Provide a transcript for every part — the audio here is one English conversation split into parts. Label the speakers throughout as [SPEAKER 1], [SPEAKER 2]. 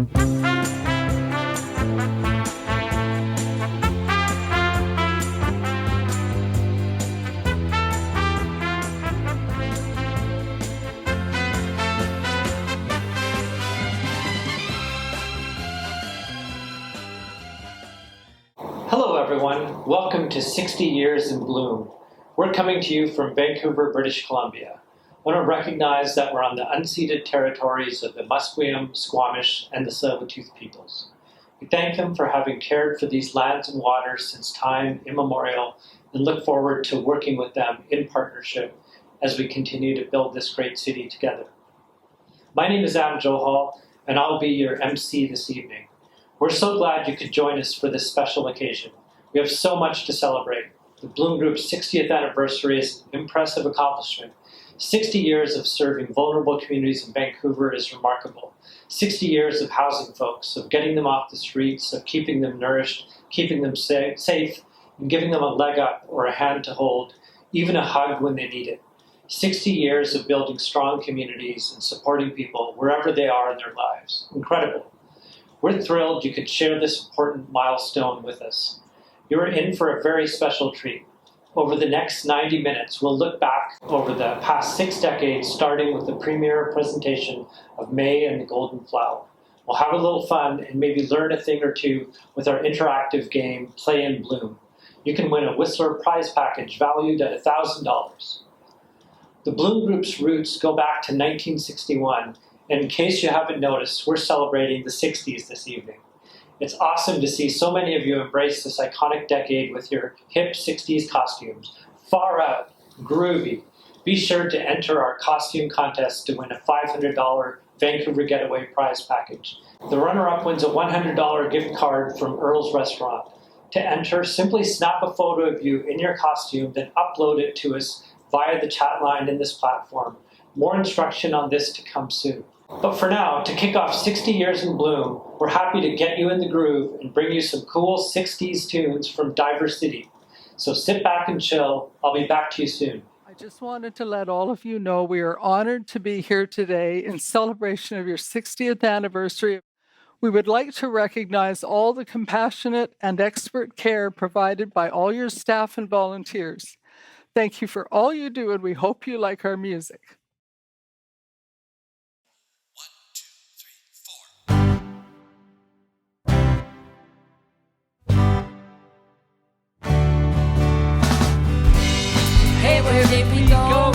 [SPEAKER 1] Hello everyone, welcome to 60 Years in Bloom. We're coming to you from Vancouver, British Columbia. I want to recognize that we're on the unceded territories of the Musqueam, Squamish, and the Tsleil-Waututh peoples. We thank them for having cared for these lands and waters since time immemorial and look forward to working with them in partnership as we continue to build this great city together. My name is Adam Johal, and I'll be your MC this evening. We're so glad you could join us for this special occasion. We have so much to celebrate. The Bloom Group's 60th anniversary is an impressive accomplishment. 60 years of serving vulnerable communities in Vancouver is remarkable. 60 years of housing folks, of getting them off the streets, of keeping them nourished, keeping them safe, and giving them a leg up or a hand to hold, even a hug when they need it. 60 years of building strong communities and supporting people wherever they are in their lives. Incredible. We're thrilled you could share this important milestone with us. You're in for a very special treat. Over the next 90 minutes, we'll look back over the past 6 decades, starting with the premiere presentation of May and the Golden Flower. We'll have a little fun and maybe learn a thing or two with our interactive game, Play and Bloom. You can win a Whistler prize package valued at $1,000. The Bloom Group's roots go back to 1961, and in case you haven't noticed, we're celebrating the 60s this evening. It's awesome to see so many of you embrace this iconic decade with your hip 60s costumes. Far out, groovy. Be sure to enter our costume contest to win a $500 Vancouver Getaway prize package. The runner-up wins a $100 gift card from Earl's Restaurant. To enter, simply snap a photo of you in your costume, then upload it to us via the chat line in this platform. More instruction on this to come soon. But for now, to kick off 60 Years in Bloom, we're happy to get you in the groove and bring you some cool 60s tunes from Diver City. So sit back and chill. I'll be back to you soon.
[SPEAKER 2] I just wanted to let all of you know we are honored to be here today in celebration of your 60th anniversary. We would like to recognize all the compassionate and expert care provided by all your staff and volunteers. Thank you for all you do, and we hope you like our music.
[SPEAKER 3] Where did we go?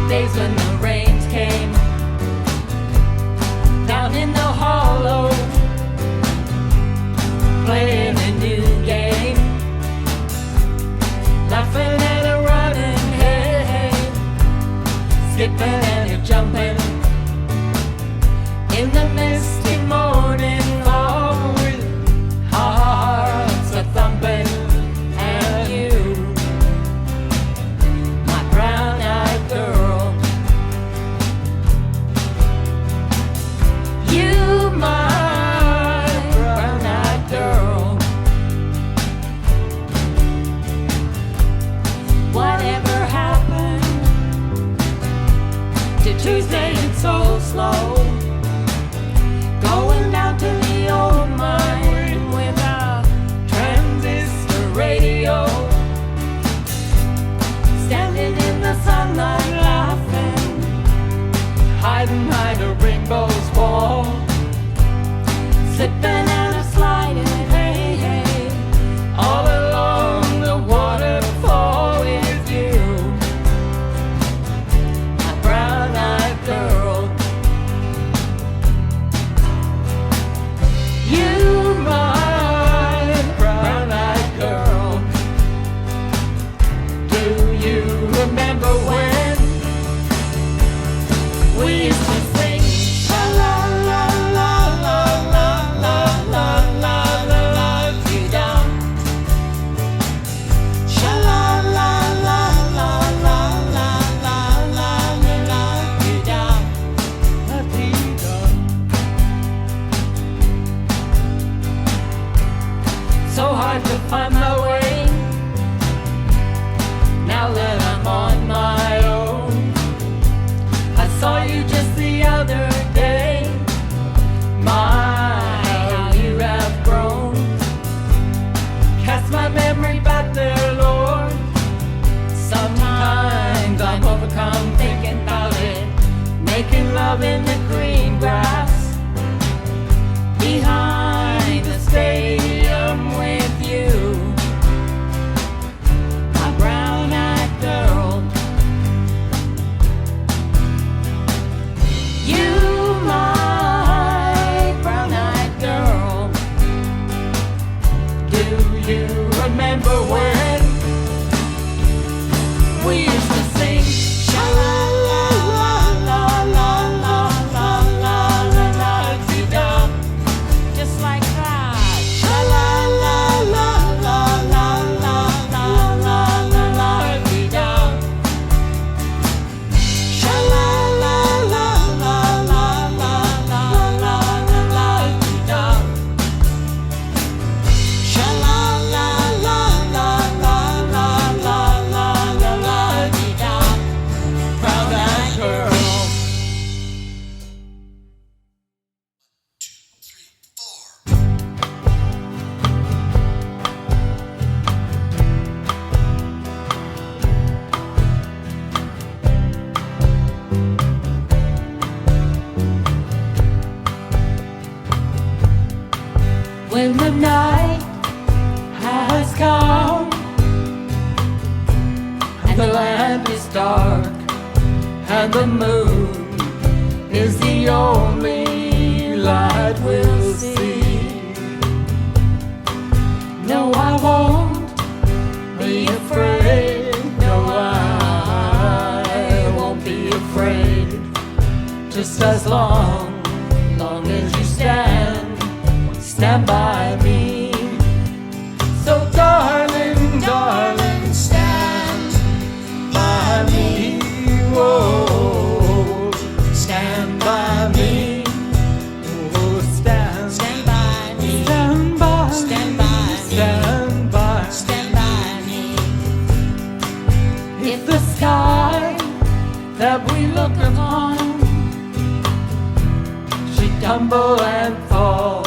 [SPEAKER 3] Days when the rains came down in the hollow, playing a new game, laughing and running, hey, skipping and jumping in the misty morning, oh, with hearts a thumping. Tuesday, it's so slow, going down to the old mine with a transistor radio, standing in the sunlight laughing, hiding behind a rainbow's wall, slipping and a sliding, hey, hey, all along the waterfall is you. Girl, you my brown-eyed girl. Do you remember when we used to sing la la la la la la la la la la you down, sha la la la la la la la la la you down. So hard to find my way now that I'm on my own. I saw you just the other day when the night has come and the land is dark and the moon is the only light we'll see. No, I won't be afraid. No, I won't be afraid. Just as long as you stand by me. So darling, darling, stand by me. Whoa, stand by me. Oh, stand by me. Stand by me. If the sky that we look upon should tumble and fall,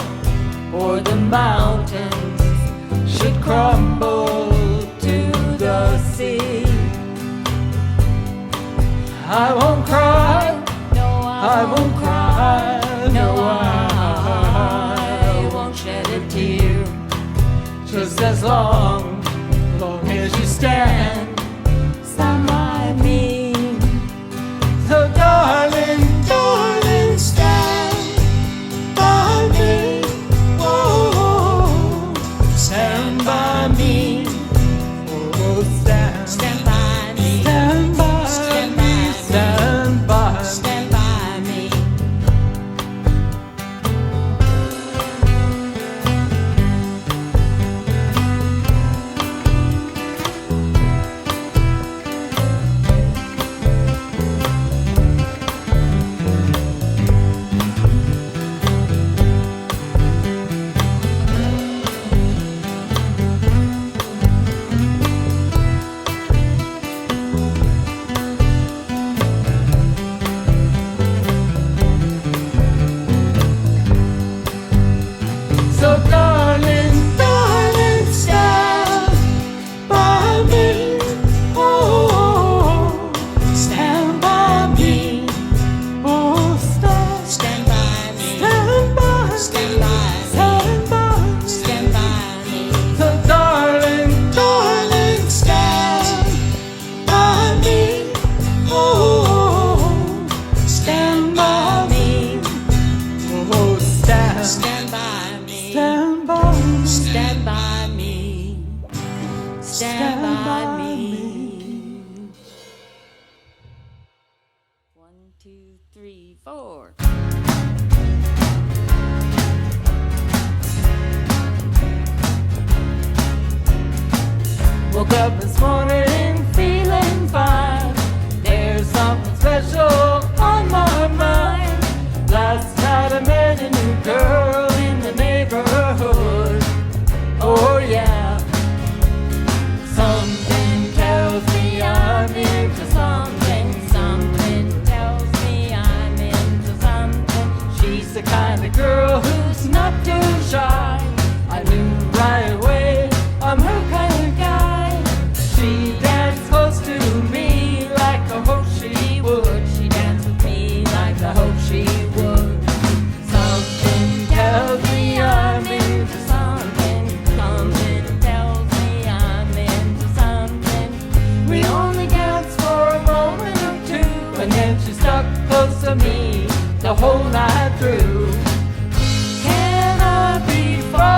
[SPEAKER 3] or the mountains should crumble to the sea, I won't cry, no, I won't cry, no, I won't shed a tear. Just as long as you stand by me. So darling, darling, stand by me. Oh, stand by me. Oh, stand by me. Stand by me. Stand by me. So darling, darling, stand by me. Oh, stand by me. Oh, stand by me. Stand by me. So darling, darling, stand by me. Oh, stand by me. Oh, stand by me. Stand by me. Stand by me. Stand by me. 1, 2, 3, 4. Woke up this morning feeling fine. There's something special on my mind. Last night I met a new girl in the neighborhood. Oh yeah. Something tells me I'm into something. Something tells me I'm into something. She's the kind of girl who's not too shy. I knew right away I'm her kind of guy. She danced close to me like I hoped she would. She danced with me like I hoped she would. Something tells me I'm into something. Something tells me I'm into something. We only danced for a moment or two, and then she stuck close to me the whole night through. Can I be far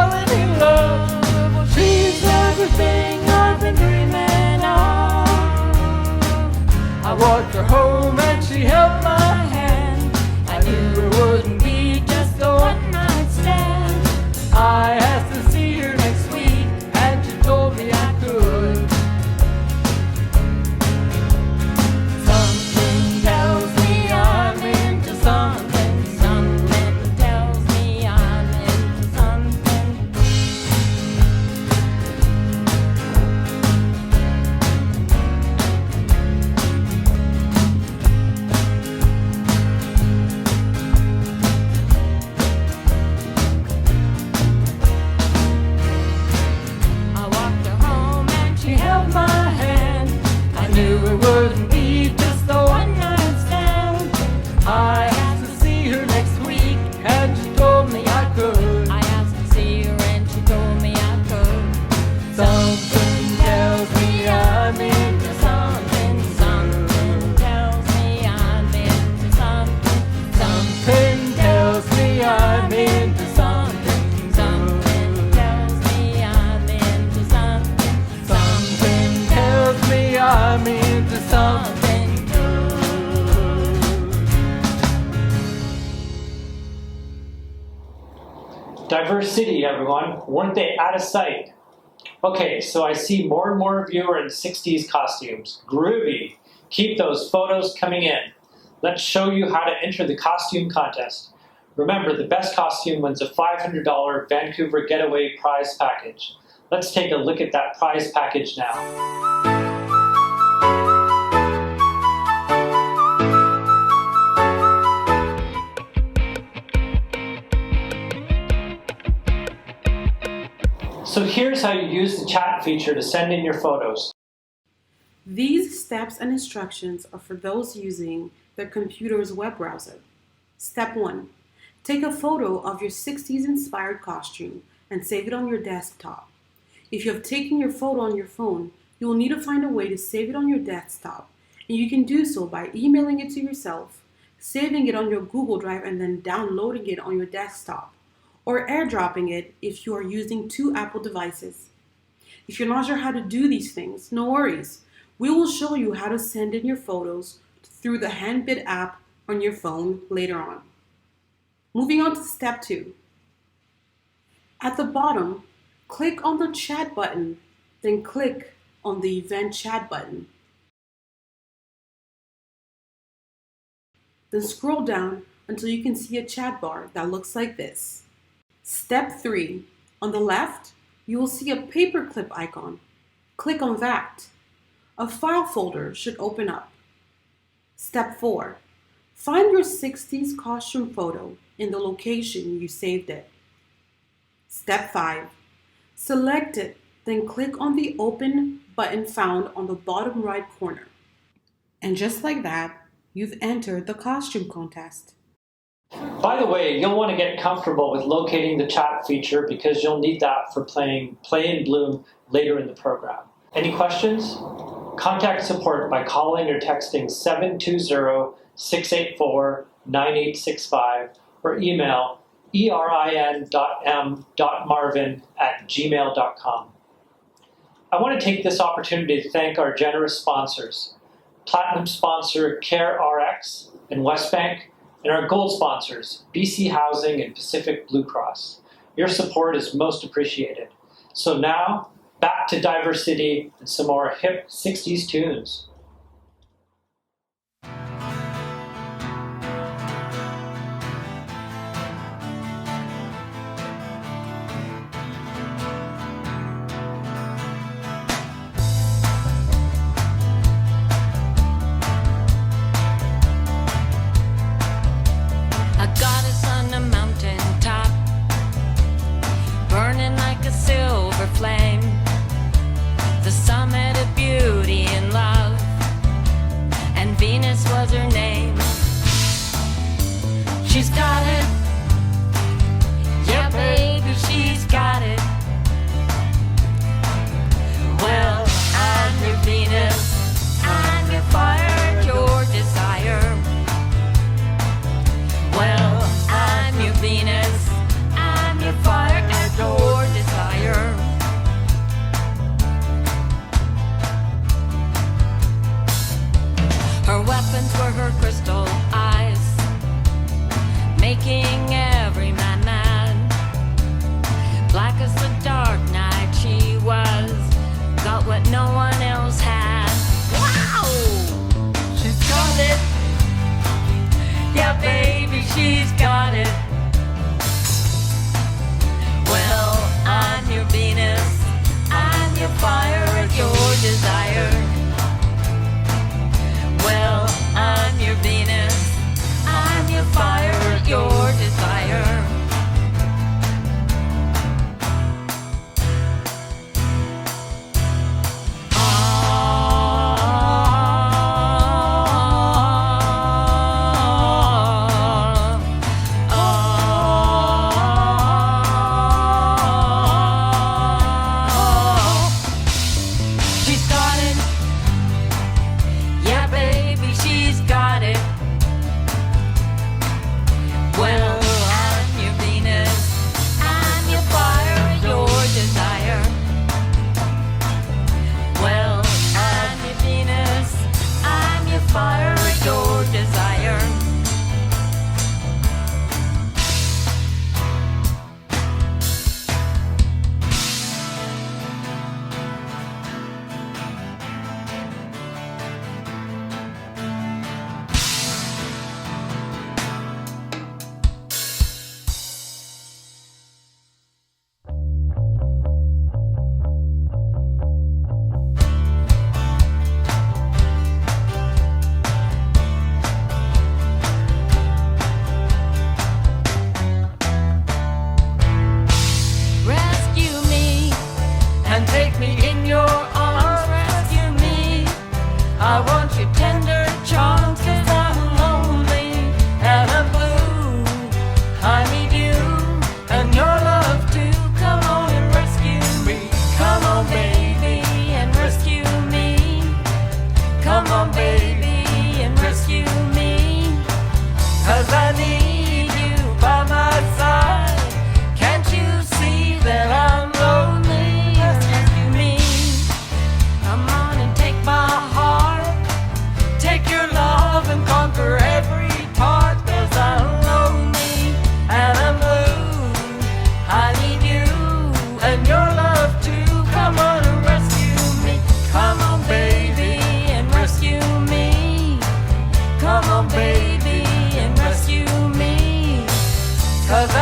[SPEAKER 1] Diverse city, everyone. Weren't they out of sight? Okay, so I see more and more of you are in 60s costumes. Groovy. Keep those photos coming in. Let's show you how to enter the costume contest. Remember, the best costume wins a $500 Vancouver Getaway prize package. Let's take a look at that prize package now. So here's how you use the chat feature to send in your photos.
[SPEAKER 4] These steps and instructions are for those using their computer's web browser. Step 1. Take a photo of your 60s inspired costume and save it on your desktop. If you have taken your photo on your phone, you will need to find a way to save it on your desktop, and you can do so by emailing it to yourself, saving it on your Google Drive, and then downloading it on your desktop, or airdropping it if you are using 2 Apple devices. If you're not sure how to do these things, no worries. We will show you how to send in your photos through the Handbid app on your phone later on. Moving on to step 2. At the bottom, click on the chat button, then click on the event chat button. Then scroll down until you can see a chat bar that looks like this. Step 3. On the left, you will see a paperclip icon. Click on that. A file folder should open up. Step 4. Find your 60s costume photo in the location you saved it. Step 5. Select it, then click on the Open button found on the bottom right corner. And just like that, you've entered the costume contest.
[SPEAKER 1] By the way, you'll want to get comfortable with locating the chat feature because you'll need that for playing Play in Bloom later in the program. Any questions? Contact support by calling or texting 720-684-9865 or email erin.m.marvin@gmail.com. I want to take this opportunity to thank our generous sponsors, Platinum sponsor CareRx and Westbank, and our gold sponsors, BC Housing and Pacific Blue Cross. Your support is most appreciated. So now, back to Diversity and some more hip 60s tunes.
[SPEAKER 3] A goddess on a mountain top, burning like a silver flame, the summit of beauty and love.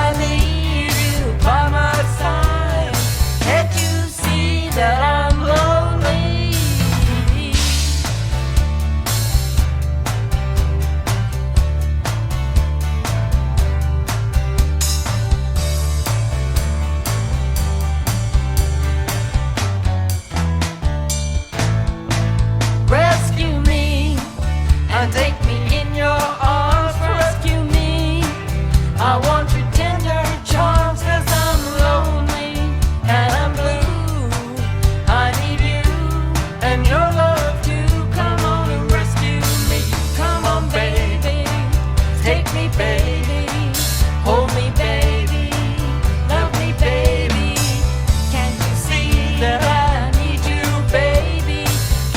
[SPEAKER 3] I need you by my side. Can't you see that I'm lonely? Rescue me and take me in your arms. Rescue me, I want your tender charms, 'cause I'm lonely and I'm blue. I need you and your love too. Come on and rescue me. Come on, baby, take me, baby, hold me, baby, love me, baby. Can't you see that I need you, baby?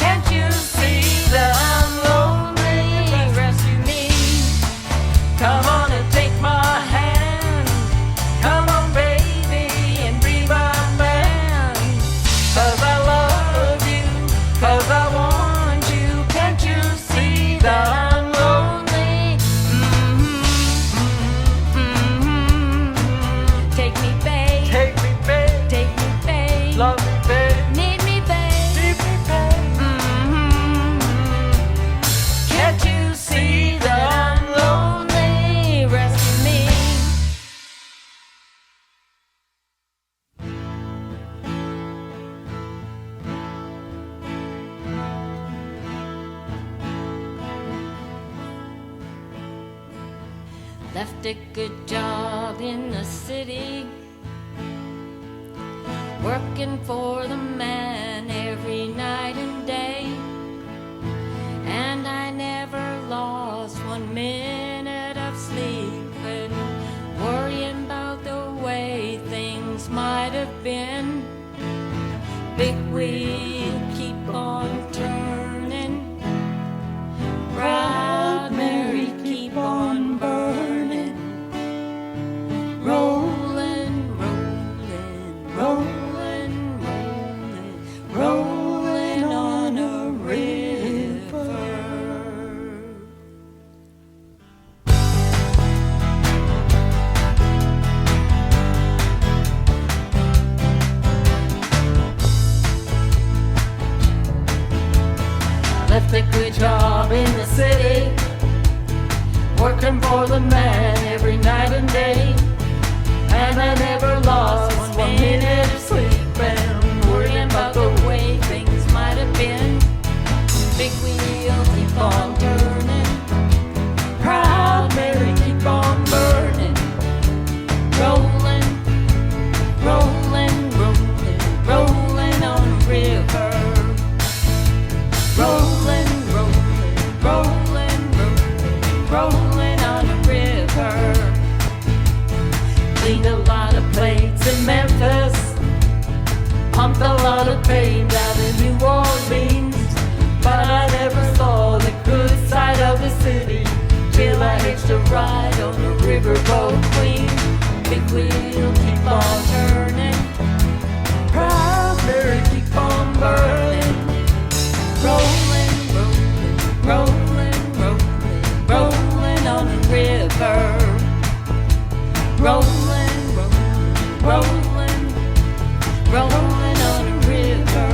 [SPEAKER 3] Can't you see that I'm lonely? Rescue me. Come on and take my hand. Come on, baby, and be my man. 'Cause I love you, 'cause I want you. Can't you see that I'm lonely? Take me, babe. Take me, babe. Take me, babe. Love me, babe. Need me, babe. Need me, babe. Can't you see that I'm lonely? Rescue me. Left a good job in the city, working for the man every night and day. And I never lost 1 minute of sleep and worrying about the way things might have been. Big wheel keep on turning, proud Mary keep on burning, rolling, rolling, rolling, rolling, rolling on a river. Left a good job in the city, working for the man every night and day. And I never lost 1 minute of sleep and worrying about the way things might have been. Big wheel keep on turning, proud Mary keep on burning, rolling, rolling, rolling, rolling on a river. Rolling, rolling, rolling, rolling, rolling on a river. Cleaned a lot of plates in Memphis, pumped a lot of paint down in New Orleans. But I never saw the good side of the city till I hitched a ride on the riverboat Queen. Big wheel keep on turning, proud Mary keep on burning, rolling, rolling, rolling, rolling, rolling on the river. Rolling, rolling, rolling, rolling on the river.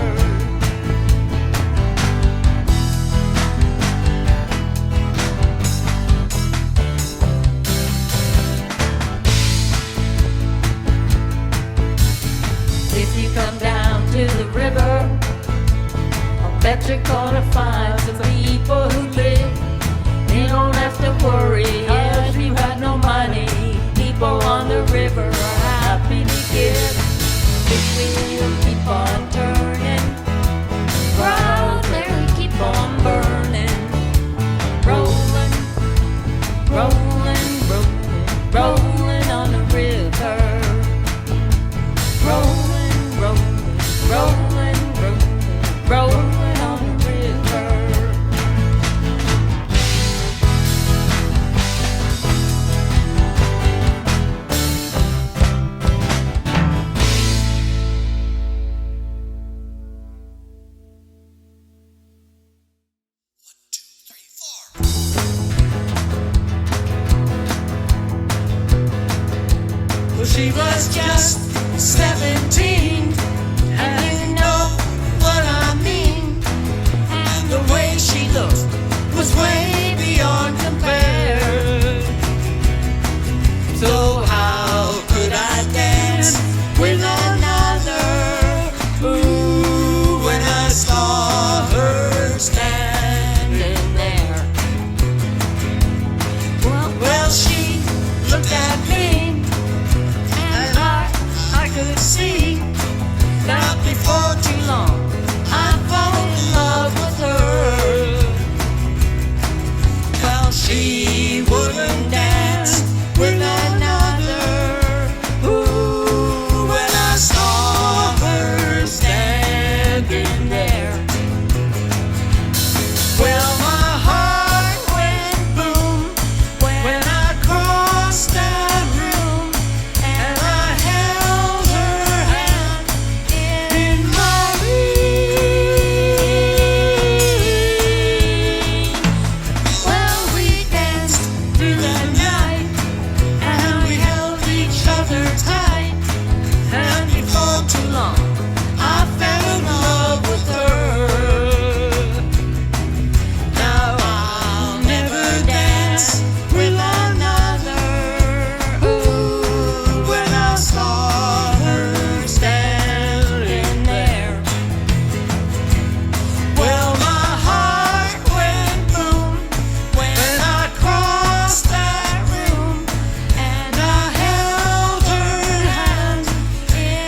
[SPEAKER 3] If you come down to the river, bet you're gonna find some people who live. You don't have to worry if you have no money. People on the river are happy to give. Big wheel keep on turning, proud Mary keep on burning, rolling, rolling, rolling, rolling on the river. Rolling, rolling, rolling, rolling, rolling on the river. Well, she was just 17, and you know what I mean. And the way she looked was way beyond compare. So how could I dance with another? Ooh, when I saw her standing there. Well, she looked at me, and I could see that before too long I'd fall in love with her. Well, she wouldn't dance with another. Ooh, when I saw her standing there. Well, my heart went boom when I crossed that room, and I held her hand in mine. Well, we danced through the night, and we held each other tight, and before too long I fell in love with her. Now I'll never dance with another. Ooh, when I saw her standing there. Well, my heart went boom when I crossed that room, and I held her hand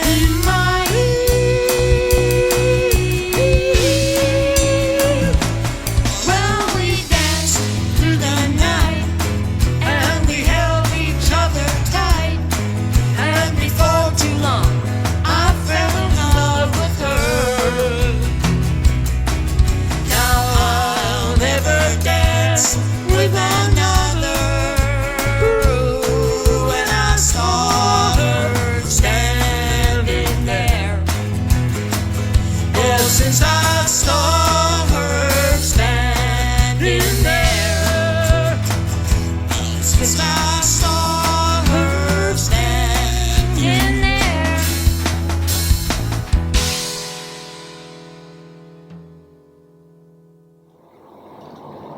[SPEAKER 3] in mine. Well, we danced through the night, and we held each other tight, and before too long I fell in love with her. Now I'll never dance with another. Ooh, when I saw her standing there. Oh, since I saw her standing there. Since I saw her standing there.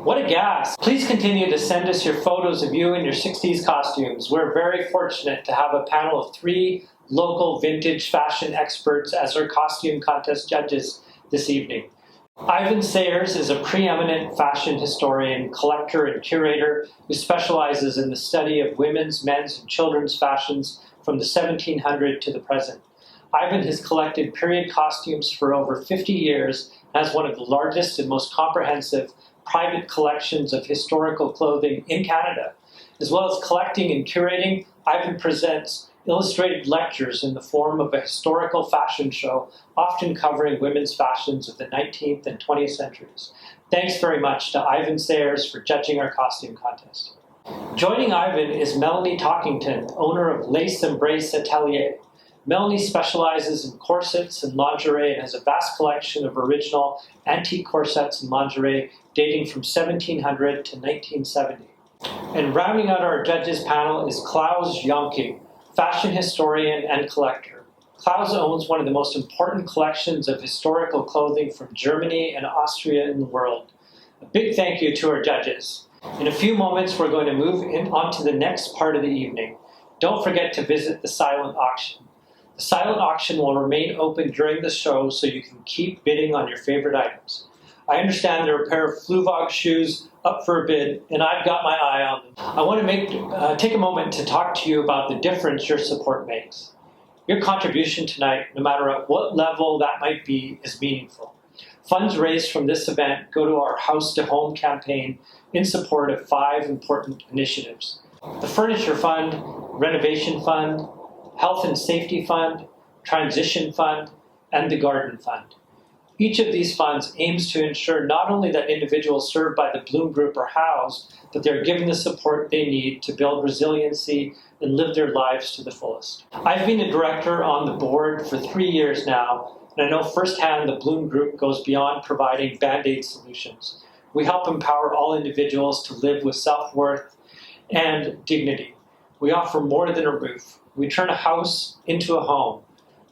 [SPEAKER 1] What a gas! Please continue to send us your photos of you in your 60s costumes. We're very fortunate to have a panel of 3 local vintage fashion experts as our costume contest judges this evening. Ivan Sayers is a preeminent fashion historian, collector, and curator who specializes in the study of women's, men's, and children's fashions from the 1700s to the present. Ivan has collected period costumes for over 50 years and has one of the largest and most comprehensive private collections of historical clothing in Canada. As well as collecting and curating, Ivan presents illustrated lectures in the form of a historical fashion show, often covering women's fashions of the 19th and 20th centuries. Thanks very much to Ivan Sayers for judging our costume contest. Joining Ivan is Melanie Talkington, owner of Lace Embrace Atelier. Melanie specializes in corsets and lingerie and has a vast collection of original antique corsets and lingerie dating from 1700 to 1970. And rounding out our judges panel is Klaus Jonke, fashion historian and collector. Klaus owns one of the most important collections of historical clothing from Germany and Austria in the world. A big thank you to our judges. In a few moments, we're going to move on to the next part of the evening. Don't forget to visit the silent auction. The silent auction will remain open during the show so you can keep bidding on your favorite items. I understand there are a pair of Fluvog shoes up for a bid, and I've got my eye on them. I want to take a moment to talk to you about the difference your support makes. Your contribution tonight, no matter at what level that might be, is meaningful. Funds raised from this event go to our House to Home campaign in support of 5 important initiatives: the Furniture Fund, Renovation Fund, Health and Safety Fund, Transition Fund, and the Garden Fund. Each of these funds aims to ensure not only that individuals served by the Bloom Group are housed, but they're given the support they need to build resiliency and live their lives to the fullest. I've been a director on the board for 3 years now, and I know firsthand the Bloom Group goes beyond providing Band-Aid solutions. We help empower all individuals to live with self-worth and dignity. We offer more than a roof. We turn a house into a home,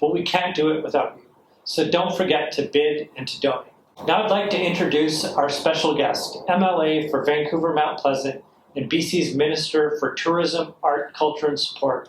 [SPEAKER 1] but we can't do it without you. So don't forget to bid and to donate. Now I'd like to introduce our special guest, MLA for Vancouver Mount Pleasant and BC's Minister for Tourism, Art, Culture and Sport.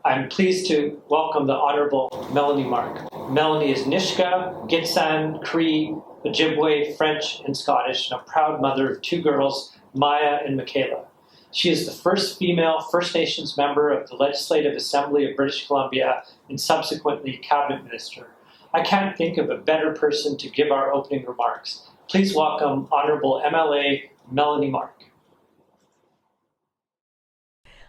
[SPEAKER 1] I'm pleased to welcome the Honourable Melanie Mark. Melanie is Nisga'a, Gitxsan, Cree, Ojibwe, French, and Scottish, and a proud mother of two girls, Maya and Michaela. She is the first female First Nations member of the Legislative Assembly of British Columbia and subsequently Cabinet Minister. I can't think of a better person to give our opening remarks. Please welcome Honourable MLA Melanie Mark.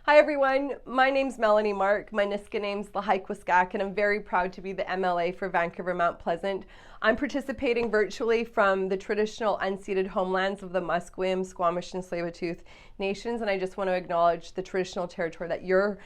[SPEAKER 5] Hi everyone, my name's Melanie Mark. My Niska name's Lahaikwaskak, and I'm very proud to be the MLA for Vancouver Mount Pleasant. I'm participating virtually from the traditional unceded homelands of the Musqueam, Squamish, and Tsleil-Waututh nations, and I just want to acknowledge the traditional territory that you're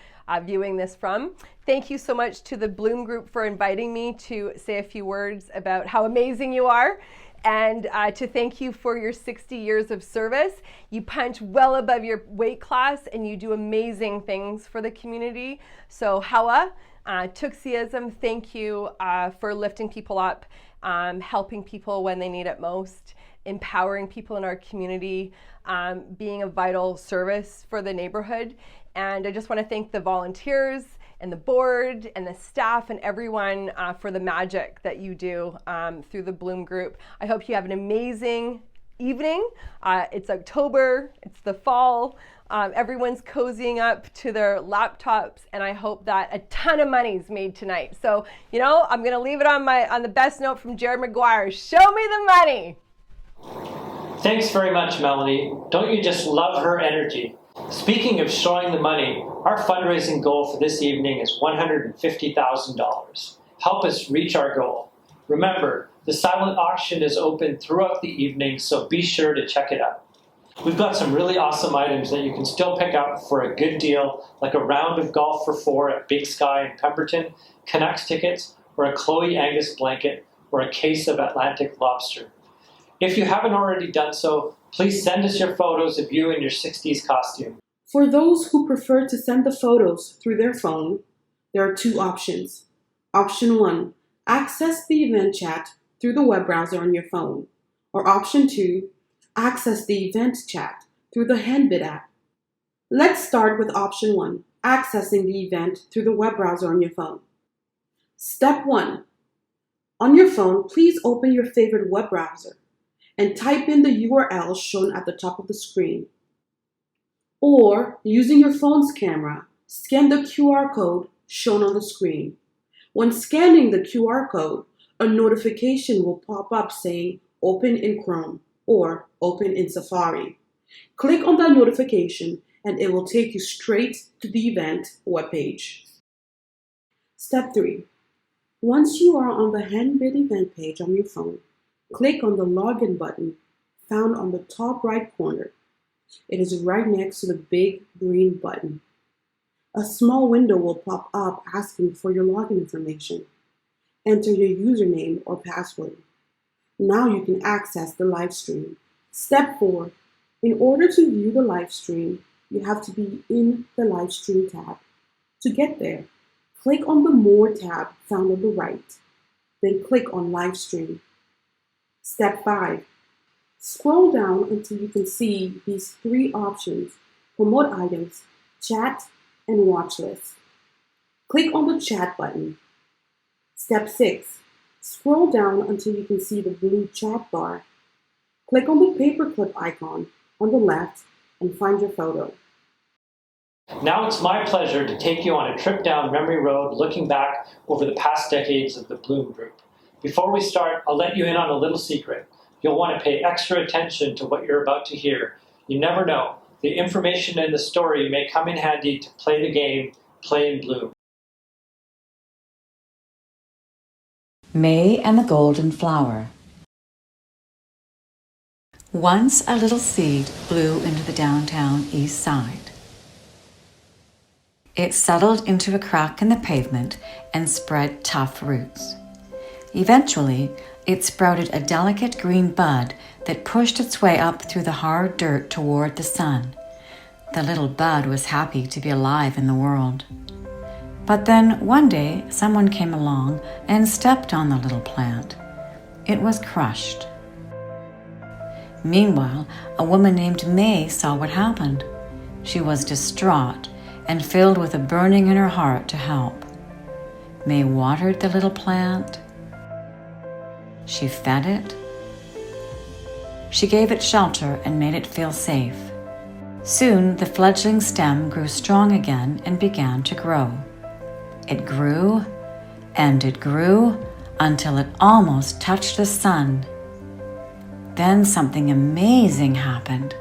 [SPEAKER 5] viewing this from. Thank you so much to the Bloom Group for inviting me to say a few words about how amazing you are. And to thank you for your 60 years of service. You punch well above your weight class and you do amazing things for the community. So Hawa, Tuxiism, thank you for lifting people up, helping people when they need it most, empowering people in our community, being a vital service for the neighborhood. And I just want to thank the volunteers and the board and the staff and everyone for the magic that you do through the Bloom Group. I hope you have an amazing evening. It's October, it's the fall. Everyone's cozying up to their laptops, and I hope that a ton of money's made tonight. So, you know, I'm gonna leave it on the best note from Jared McGuire. Show me the money.
[SPEAKER 1] Thanks very much, Melanie. Don't you just love her energy? Speaking of showing the money, our fundraising goal for this evening is $150,000. Help us reach our goal. Remember, the silent auction is open throughout the evening, so be sure to check it out. We've got some really awesome items that you can still pick up for a good deal, like a round of golf for four at Big Sky in Pemberton, Canucks tickets, or a Chloe Angus blanket, or a case of Atlantic lobster. If you haven't already done so, please send us your photos of you in your 60s costume.
[SPEAKER 4] For those who prefer to send the photos through their phone, there are two options. Option 1, access the event chat through the web browser on your phone. Or option 2, access the event chat through the Handbid app. Let's start with option 1, accessing the event through the web browser on your phone. Step 1. On your phone, please open your favorite web browser and type in the URL shown at the top of the screen. Or, using your phone's camera, scan the QR code shown on the screen. When scanning the QR code, a notification will pop up saying Open in Chrome or Open in Safari. Click on that notification and it will take you straight to the event webpage. Step 3. Once you are on the Handbid event page on your phone, click on the Login button found on the top right corner. It is right next to the big green button. A small window will pop up asking for your login information. Enter your username or password. Now you can access the live stream. Step 4. In order to view the live stream, you have to be in the live stream tab. To get there, click on the More tab found on the right. Then click on Live Stream. Step 5. Scroll down until you can see these three options: Promote Items, Chat, and Watch List. Click on the Chat button. Step 6. Scroll down until you can see the blue chat bar. Click on the paperclip icon on the left and find your photo.
[SPEAKER 1] Now it's my pleasure to take you on a trip down memory road looking back over the past decades of the Bloom Group. Before we start, I'll let you in on a little secret. You'll want to pay extra attention to what you're about to hear. You never know. The information in the story may come in handy to play the game, Play in Bloom.
[SPEAKER 6] May and the Golden Flower. Once a little seed blew into the downtown Eastside. It settled into a crack in the pavement and spread tough roots. Eventually, it sprouted a delicate green bud that pushed its way up through the hard dirt toward the sun. The little bud was happy to be alive in the world. But then one day someone came along and stepped on the little plant. It was crushed. Meanwhile, a woman named May saw what happened. She was distraught and filled with a burning in her heart to help. May watered the little plant. She fed it. She gave it shelter and made it feel safe. Soon the fledgling stem grew strong again and began to grow. It grew and it grew until it almost touched the sun. Then something amazing happened.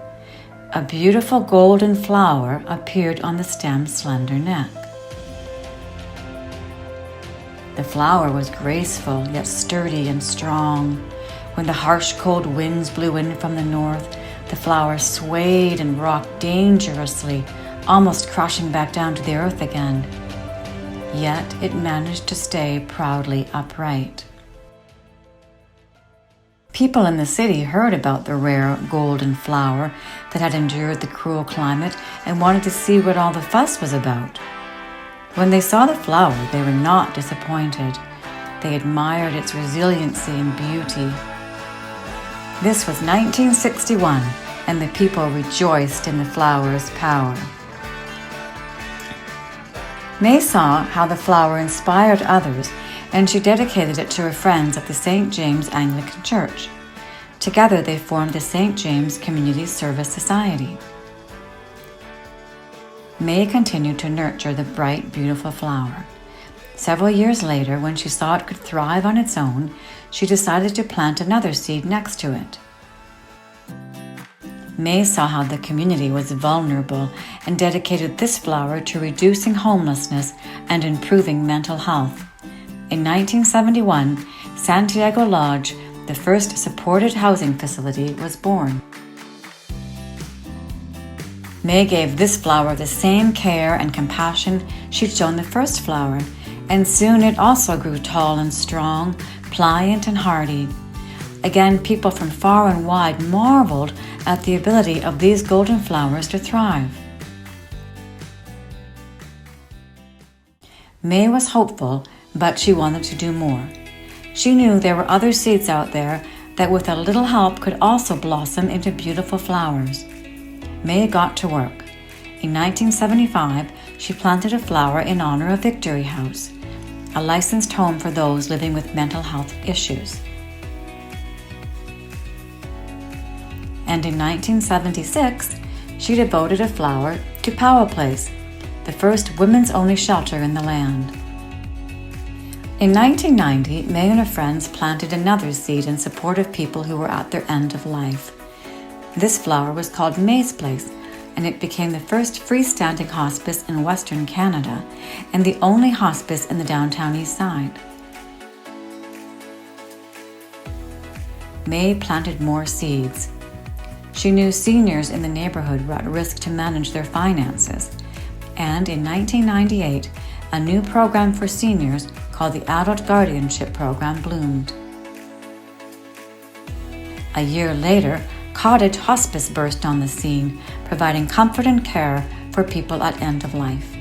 [SPEAKER 6] A beautiful golden flower appeared on the stem's slender neck. The flower was graceful yet sturdy and strong. When the harsh cold winds blew in from the north, the flower swayed and rocked dangerously, almost crashing back down to the earth again. Yet it managed to stay proudly upright. People in the city heard about the rare golden flower that had endured the cruel climate and wanted to see what all the fuss was about. When they saw the flower, they were not disappointed. They admired its resiliency and beauty. This was 1961, and the people rejoiced in the flower's power. May saw how the flower inspired others, and she dedicated it to her friends at the St. James Anglican Church. Together they formed the St. James Community Service Society. May continued to nurture the bright, beautiful flower. Several years later, when she saw it could thrive on its own, she decided to plant another seed next to it. May saw how the community was vulnerable and dedicated this flower to reducing homelessness and improving mental health. In 1971, Santiago Lodge, the first supported housing facility, was born. May gave this flower the same care and compassion she'd shown the first flower, and soon it also grew tall and strong, pliant and hardy. Again, people from far and wide marveled at the ability of these golden flowers to thrive. May was hopeful, but she wanted to do more. She knew there were other seeds out there that with a little help could also blossom into beautiful flowers. May got to work. In 1975, she planted a flower in honor of Victory House, a licensed home for those living with mental health issues. And in 1976, she devoted a flower to Powell Place, the first women's-only shelter in the land. In 1990, May and her friends planted another seed in support of people who were at their end of life. This flower was called May's Place, and it became the first freestanding hospice in Western Canada and the only hospice in the downtown Eastside. May planted more seeds. She knew seniors in the neighborhood were at risk to manage their finances, and in 1998, a new program for seniors called the Adult Guardianship Program bloomed. A year later, cottage hospice burst on the scene, providing comfort and care for people at end of life.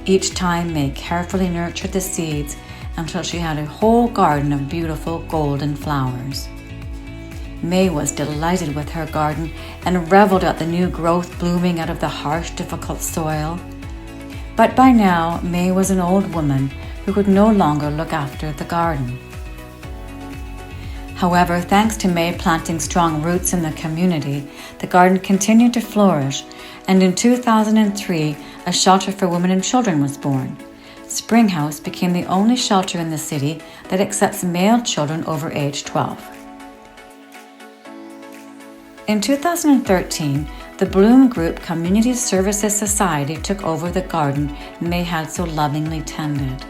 [SPEAKER 6] Each time, May carefully nurtured the seeds until she had a whole garden of beautiful golden flowers. May was delighted with her garden and reveled at the new growth blooming out of the harsh, difficult soil. But by now, May was an old woman who could no longer look after the garden. However, thanks to May planting strong roots in the community, the garden continued to flourish, and in 2003, a shelter for women and children was born. Spring House became the only shelter in the city that accepts male children over age 12. In 2013, the Bloom Group Community Services Society took over the garden May had so lovingly tended.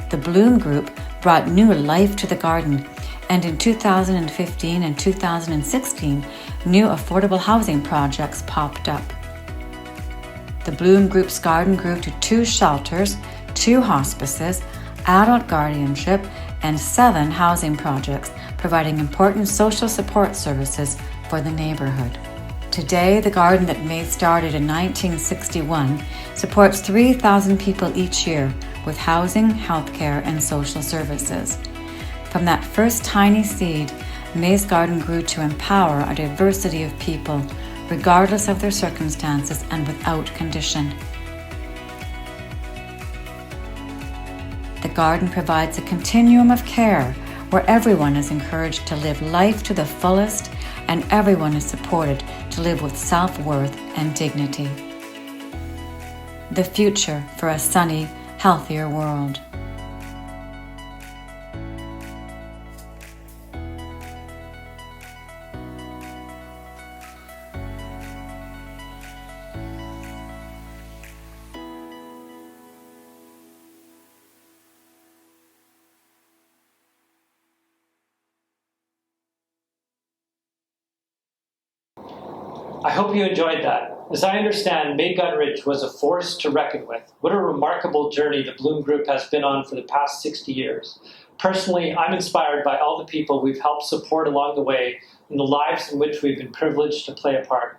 [SPEAKER 6] The Bloom Group brought new life to the garden, and in 2015 and 2016, new affordable housing projects popped up. The Bloom Group's garden grew to 2 shelters, 2 hospices, adult guardianship, and 7 housing projects, providing important social support services for the neighborhood. Today, the garden that May started in 1961 supports 3,000 people each year with housing, healthcare, and social services. From that first tiny seed, May's Garden grew to empower a diversity of people, regardless of their circumstances and without condition. The garden provides a continuum of care where everyone is encouraged to live life to the fullest and everyone is supported to live with self-worth and dignity. The future for a sunny, healthier world.
[SPEAKER 1] I hope you enjoyed that. As I understand, May Gunridge was a force to reckon with. What a remarkable journey the Bloom Group has been on for the past 60 years. Personally, I'm inspired by all the people we've helped support along the way and the lives in which we've been privileged to play a part.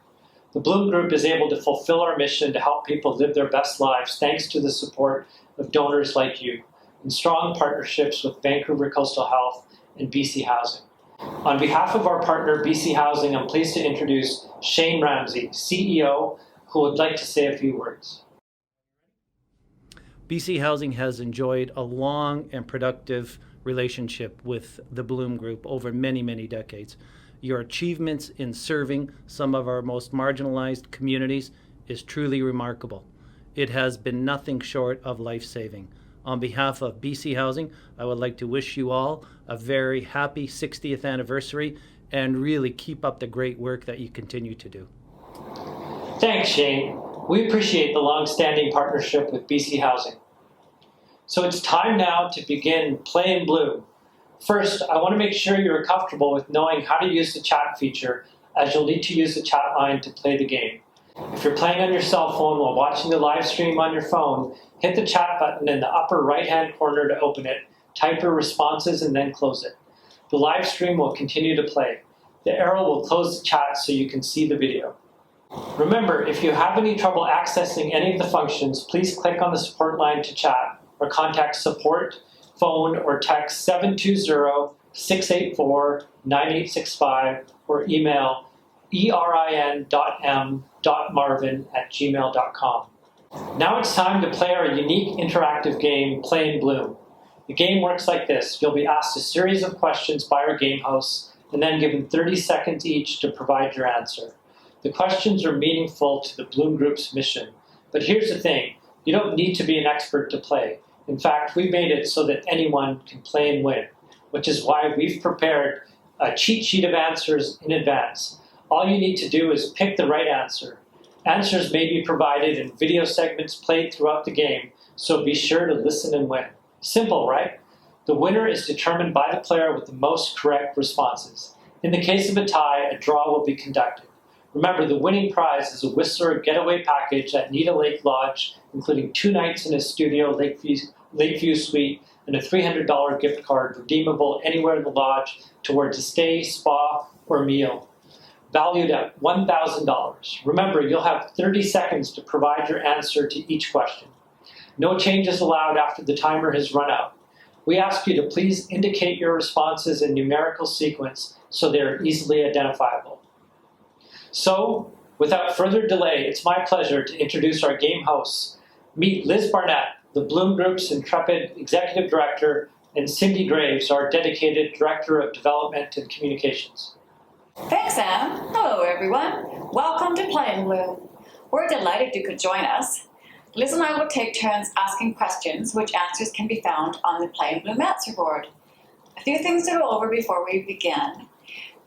[SPEAKER 1] The Bloom Group is able to fulfill our mission to help people live their best lives thanks to the support of donors like you and strong partnerships with Vancouver Coastal Health and BC Housing. On behalf of our partner, BC Housing, I'm pleased to introduce Shane Ramsey, CEO, who would like to say a few words.
[SPEAKER 7] BC Housing has enjoyed a long and productive relationship with the Bloom Group over many, many decades. Your achievements in serving some of our most marginalized communities is truly remarkable. It has been nothing short of life-saving. On behalf of BC Housing, I would like to wish you all a very happy 60th anniversary and really keep up the great work that you continue to do.
[SPEAKER 1] Thanks, Shane. We appreciate the long-standing partnership with BC Housing. So it's time now to begin Play in Bloom. First, I want to make sure you're comfortable with knowing how to use the chat feature, as you'll need to use the chat line to play the game. If you're playing on your cell phone while watching the live stream on your phone, hit the chat button in the upper right-hand corner to open it, type your responses, and then close it. The live stream will continue to play. The arrow will close the chat so you can see the video. Remember, if you have any trouble accessing any of the functions, please click on the support line to chat or contact support, phone, or text 720-684-9865 or email erin.m.marvin@gmail.com. Now it's time to play our unique interactive game, Play in Bloom. The game works like this. You'll be asked a series of questions by our game hosts and then given 30 seconds each to provide your answer. The questions are meaningful to the Bloom Group's mission. But here's the thing, you don't need to be an expert to play. In fact, we made it so that anyone can play and win, which is why we've prepared a cheat sheet of answers in advance. All you need to do is pick the right answer. Answers may be provided in video segments played throughout the game, so be sure to listen and win. Simple, right? The winner is determined by the player with the most correct responses. In the case of a tie, a draw will be conducted. Remember, the winning prize is a Whistler getaway package at Nita Lake Lodge, including 2 nights in a studio Lakeview suite and a $300 gift card redeemable anywhere in the lodge towards a stay, spa, or meal, valued at $1,000. Remember, you'll have 30 seconds to provide your answer to each question. No changes allowed after the timer has run out. We ask you to please indicate your responses in numerical sequence so they are easily identifiable. So, without further delay, it's my pleasure to introduce our game hosts. Meet Liz Barnett, the Bloom Group's intrepid Executive Director, and Cindy Graves, our dedicated Director of Development and Communications.
[SPEAKER 8] Thanks, Sam. Hello, everyone. Welcome to Play in Bloom. We're delighted you could join us. Liz and I will take turns asking questions, which answers can be found on the Play in Bloom answer board. A few things to go over before we begin.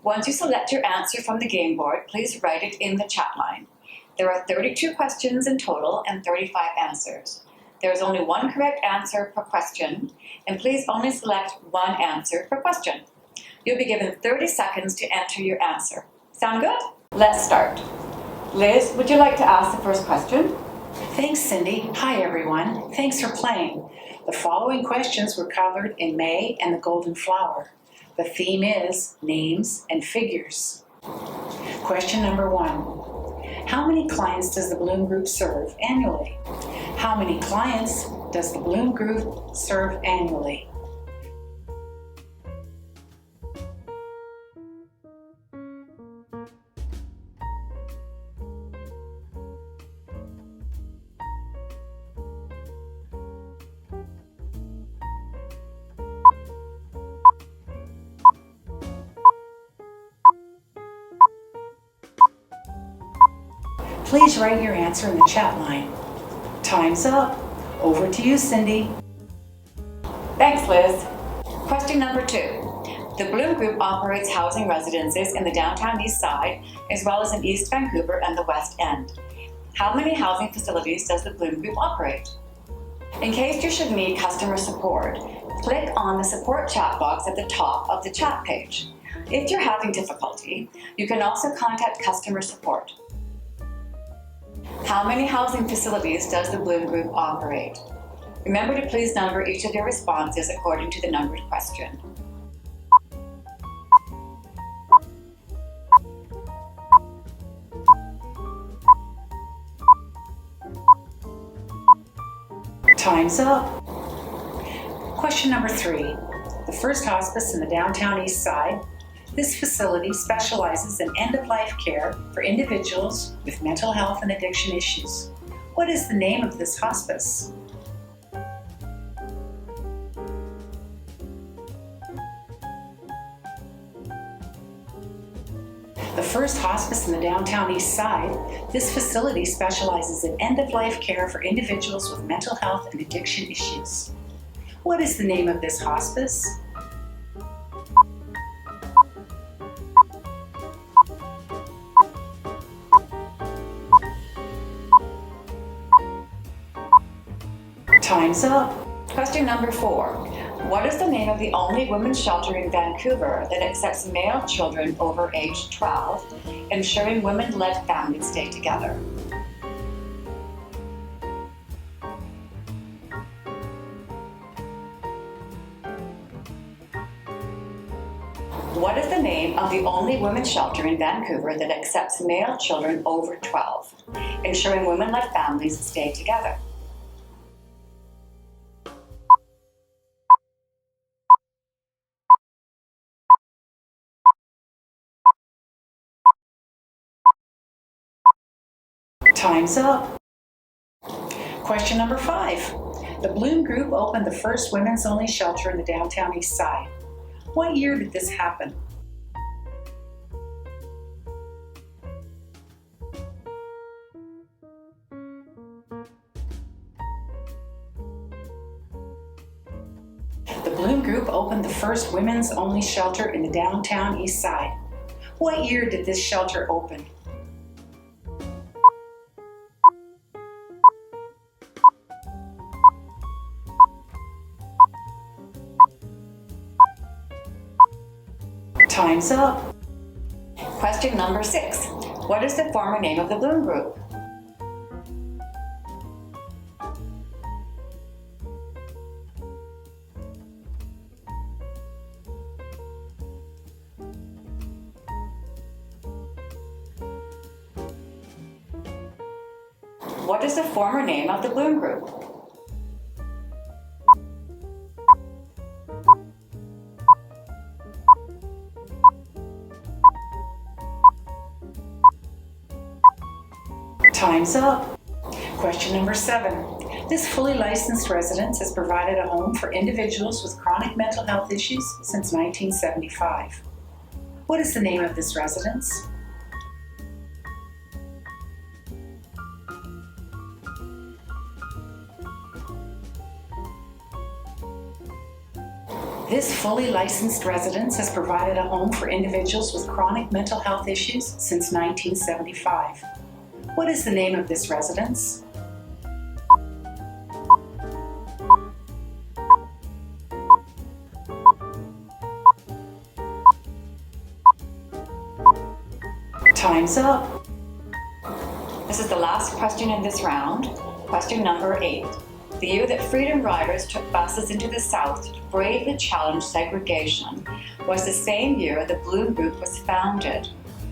[SPEAKER 8] Once you select your answer from the game board, please write it in the chat line. There are 32 questions in total and 35 answers. There is only one correct answer per question, and please only select one answer per question. You'll be given 30 seconds to enter your answer. Sound good? Let's start. Liz, would you like to ask the first question?
[SPEAKER 9] Thanks, Cindy. Hi, everyone. Thanks for playing. The following questions were covered in May and the Golden Flower. The theme is names and figures. Question number 1. How many clients does the Bloom Group serve annually? How many clients does the Bloom Group serve annually? Please write your answer in the chat line. Time's up. Over to you, Cindy.
[SPEAKER 8] Thanks, Liz. Question number 2. The Bloom Group operates housing residences in the downtown Eastside, as well as in East Vancouver and the West End. How many housing facilities does the Bloom Group operate? In case you should need customer support, click on the support chat box at the top of the chat page. If you're having difficulty, you can also contact customer support. How many housing facilities does the Bloom Group operate? Remember to please number each of your responses according to the numbered question.
[SPEAKER 9] Time's up. Question number 3. The First Hospice in the downtown East Side. This facility specializes in end-of-life care for individuals with mental health and addiction issues. What is the name of this hospice? The First Hospice in the downtown East Side. This facility specializes in end-of-life care for individuals with mental health and addiction issues. What is the name of this hospice? Time's up.
[SPEAKER 8] Question number 4. What is the name of the only women's shelter in Vancouver that accepts male children over age 12, ensuring women-led families stay together? What is the name of the only women's shelter in Vancouver that accepts male children over 12, ensuring women-led families stay together?
[SPEAKER 9] Time's up. Question number 5. The Bloom Group opened the first women's-only shelter in the downtown East Side. What year did this happen? The Bloom Group opened the first women's-only shelter in the downtown East Side. What year did this shelter open? Time's up.
[SPEAKER 8] Question number 6. What is the former name of the Bloom Group? What is the former name of the Bloom Group?
[SPEAKER 9] Time's up. Question number 7. This fully licensed residence has provided a home for individuals with chronic mental health issues since 1975. What is the name of this residence? This fully licensed residence has provided a home for individuals with chronic mental health issues since 1975. What is the name of this residence? Time's up.
[SPEAKER 8] This is the last question in this round. Question number 8. The year that Freedom Riders took buses into the South to bravely challenge segregation was the same year the Bloom Group was founded.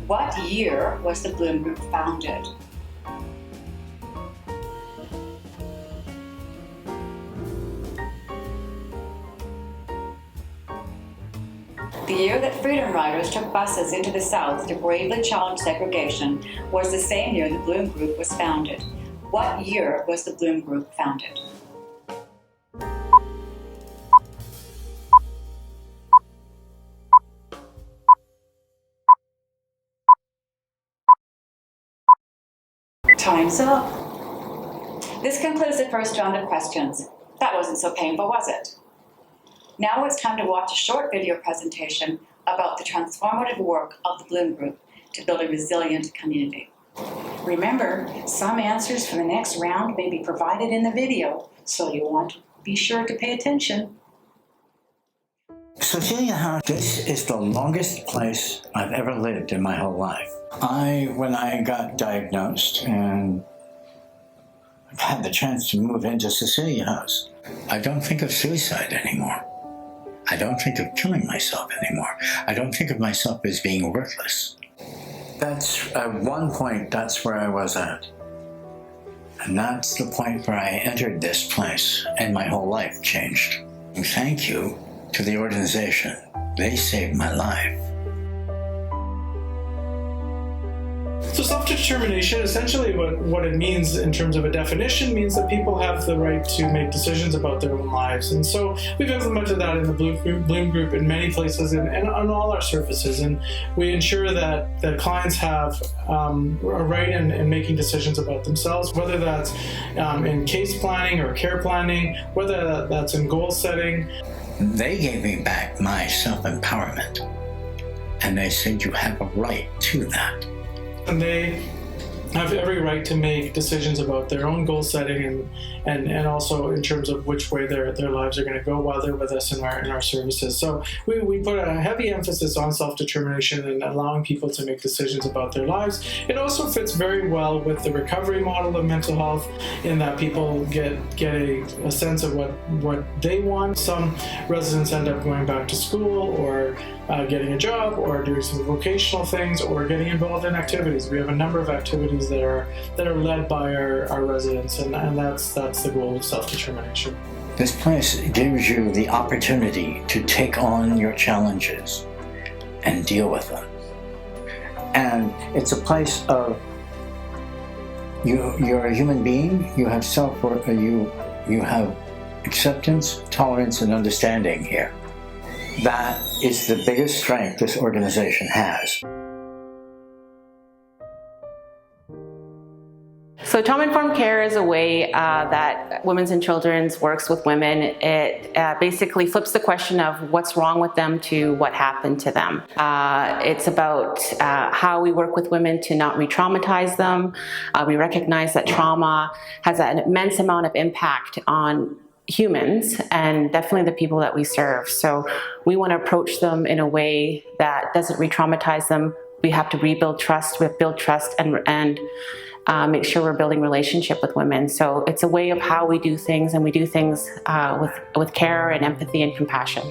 [SPEAKER 8] What year was the Bloom Group founded? The year that Freedom Riders took buses into the South to bravely challenge segregation was the same year the Bloom Group was founded. What year was the Bloom Group founded?
[SPEAKER 9] Time's up.
[SPEAKER 8] This concludes the first round of questions. That wasn't so painful, was it? Now it's time to watch a short video presentation about the transformative work of the Bloom Group to build a resilient community.
[SPEAKER 9] Remember, some answers for the next round may be provided in the video, so you'll want to be sure to pay attention.
[SPEAKER 10] Cecilia House, this is the longest place I've ever lived in my whole life. When I got diagnosed and had the chance to move into Cecilia House, I don't think of suicide anymore. I don't think of killing myself anymore. I don't think of myself as being worthless. That's, at one point, that's where I was at. And that's the point where I entered this place and my whole life changed. And thank you to the organization. They saved my life.
[SPEAKER 11] So self-determination, essentially what it means in terms of a definition, means that people have the right to make decisions about their own lives. And so we've implemented that in the Bloom Group in many places and on all our services. And we ensure that clients have a right in making decisions about themselves, whether that's in case planning or care planning, whether that's in goal setting.
[SPEAKER 10] They gave me back my self-empowerment. And they said, you have a right to that.
[SPEAKER 11] And they have every right to make decisions about their own goal setting and also in terms of which way their lives are going to go while they're with us in our services. So we put a heavy emphasis on self-determination and allowing people to make decisions about their lives. It also fits very well with the recovery model of mental health in that people get a sense of what they want. Some residents end up going back to school or getting a job or doing some vocational things or getting involved in activities. We have a number of activities that are led by our residents, and that's the goal of self-determination.
[SPEAKER 10] This place gives you the opportunity to take on your challenges and deal with them. And it's a place of you're a human being, you have self-worth, you have acceptance, tolerance, and understanding here. That is the biggest strength this organization has.
[SPEAKER 12] So trauma-informed care is a way that Women's and Children's works with women. It basically flips the question of what's wrong with them to what happened to them. It's about how we work with women to not re-traumatize them. We recognize that trauma has an immense amount of impact on humans and definitely the people that we serve. So we want to approach them in a way that doesn't re-traumatize them. We have to rebuild trust, we have to build trust and make sure we're building relationship with women. So it's a way of how we do things, and we do things with care and empathy and compassion.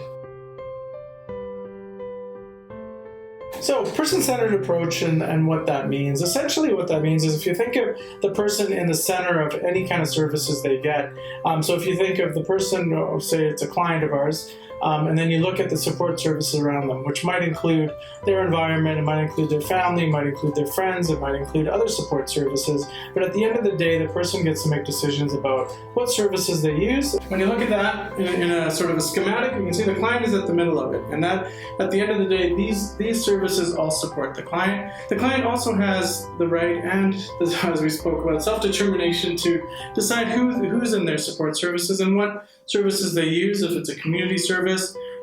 [SPEAKER 11] So person-centered approach and what that means. Essentially what that means is if you think of the person in the center of any kind of services they get, so if you think of the person, say it's a client of ours, and then you look at the support services around them, which might include their environment, it might include their family, it might include their friends, it might include other support services. But at the end of the day, the person gets to make decisions about what services they use. When you look at that in a sort of a schematic, you can see the client is at the middle of it. And that, at the end of the day, these services all support the client. The client also has the right and, as we spoke about, self-determination to decide who's in their support services and what services they use. If it's a community service,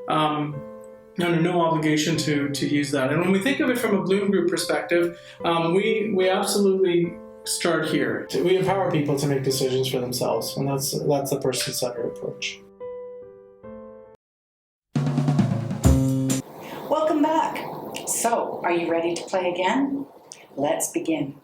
[SPEAKER 11] under no obligation to use that. And when we think of it from a Bloom Group perspective, we absolutely start here. We empower people to make decisions for themselves, and that's the person-centered approach.
[SPEAKER 9] Welcome back. So, are you ready to play again? Let's begin.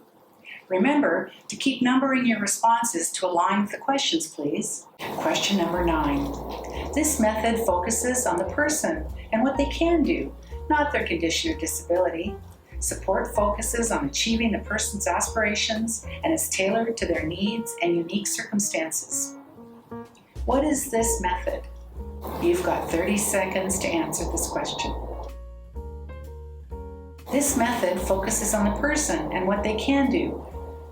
[SPEAKER 9] Remember to keep numbering your responses to align with the questions, please. Question number 9. This method focuses on the person and what they can do, not their condition or disability. Support focuses on achieving the person's aspirations and is tailored to their needs and unique circumstances. What is this method? You've got 30 seconds to answer this question. This method focuses on the person and what they can do,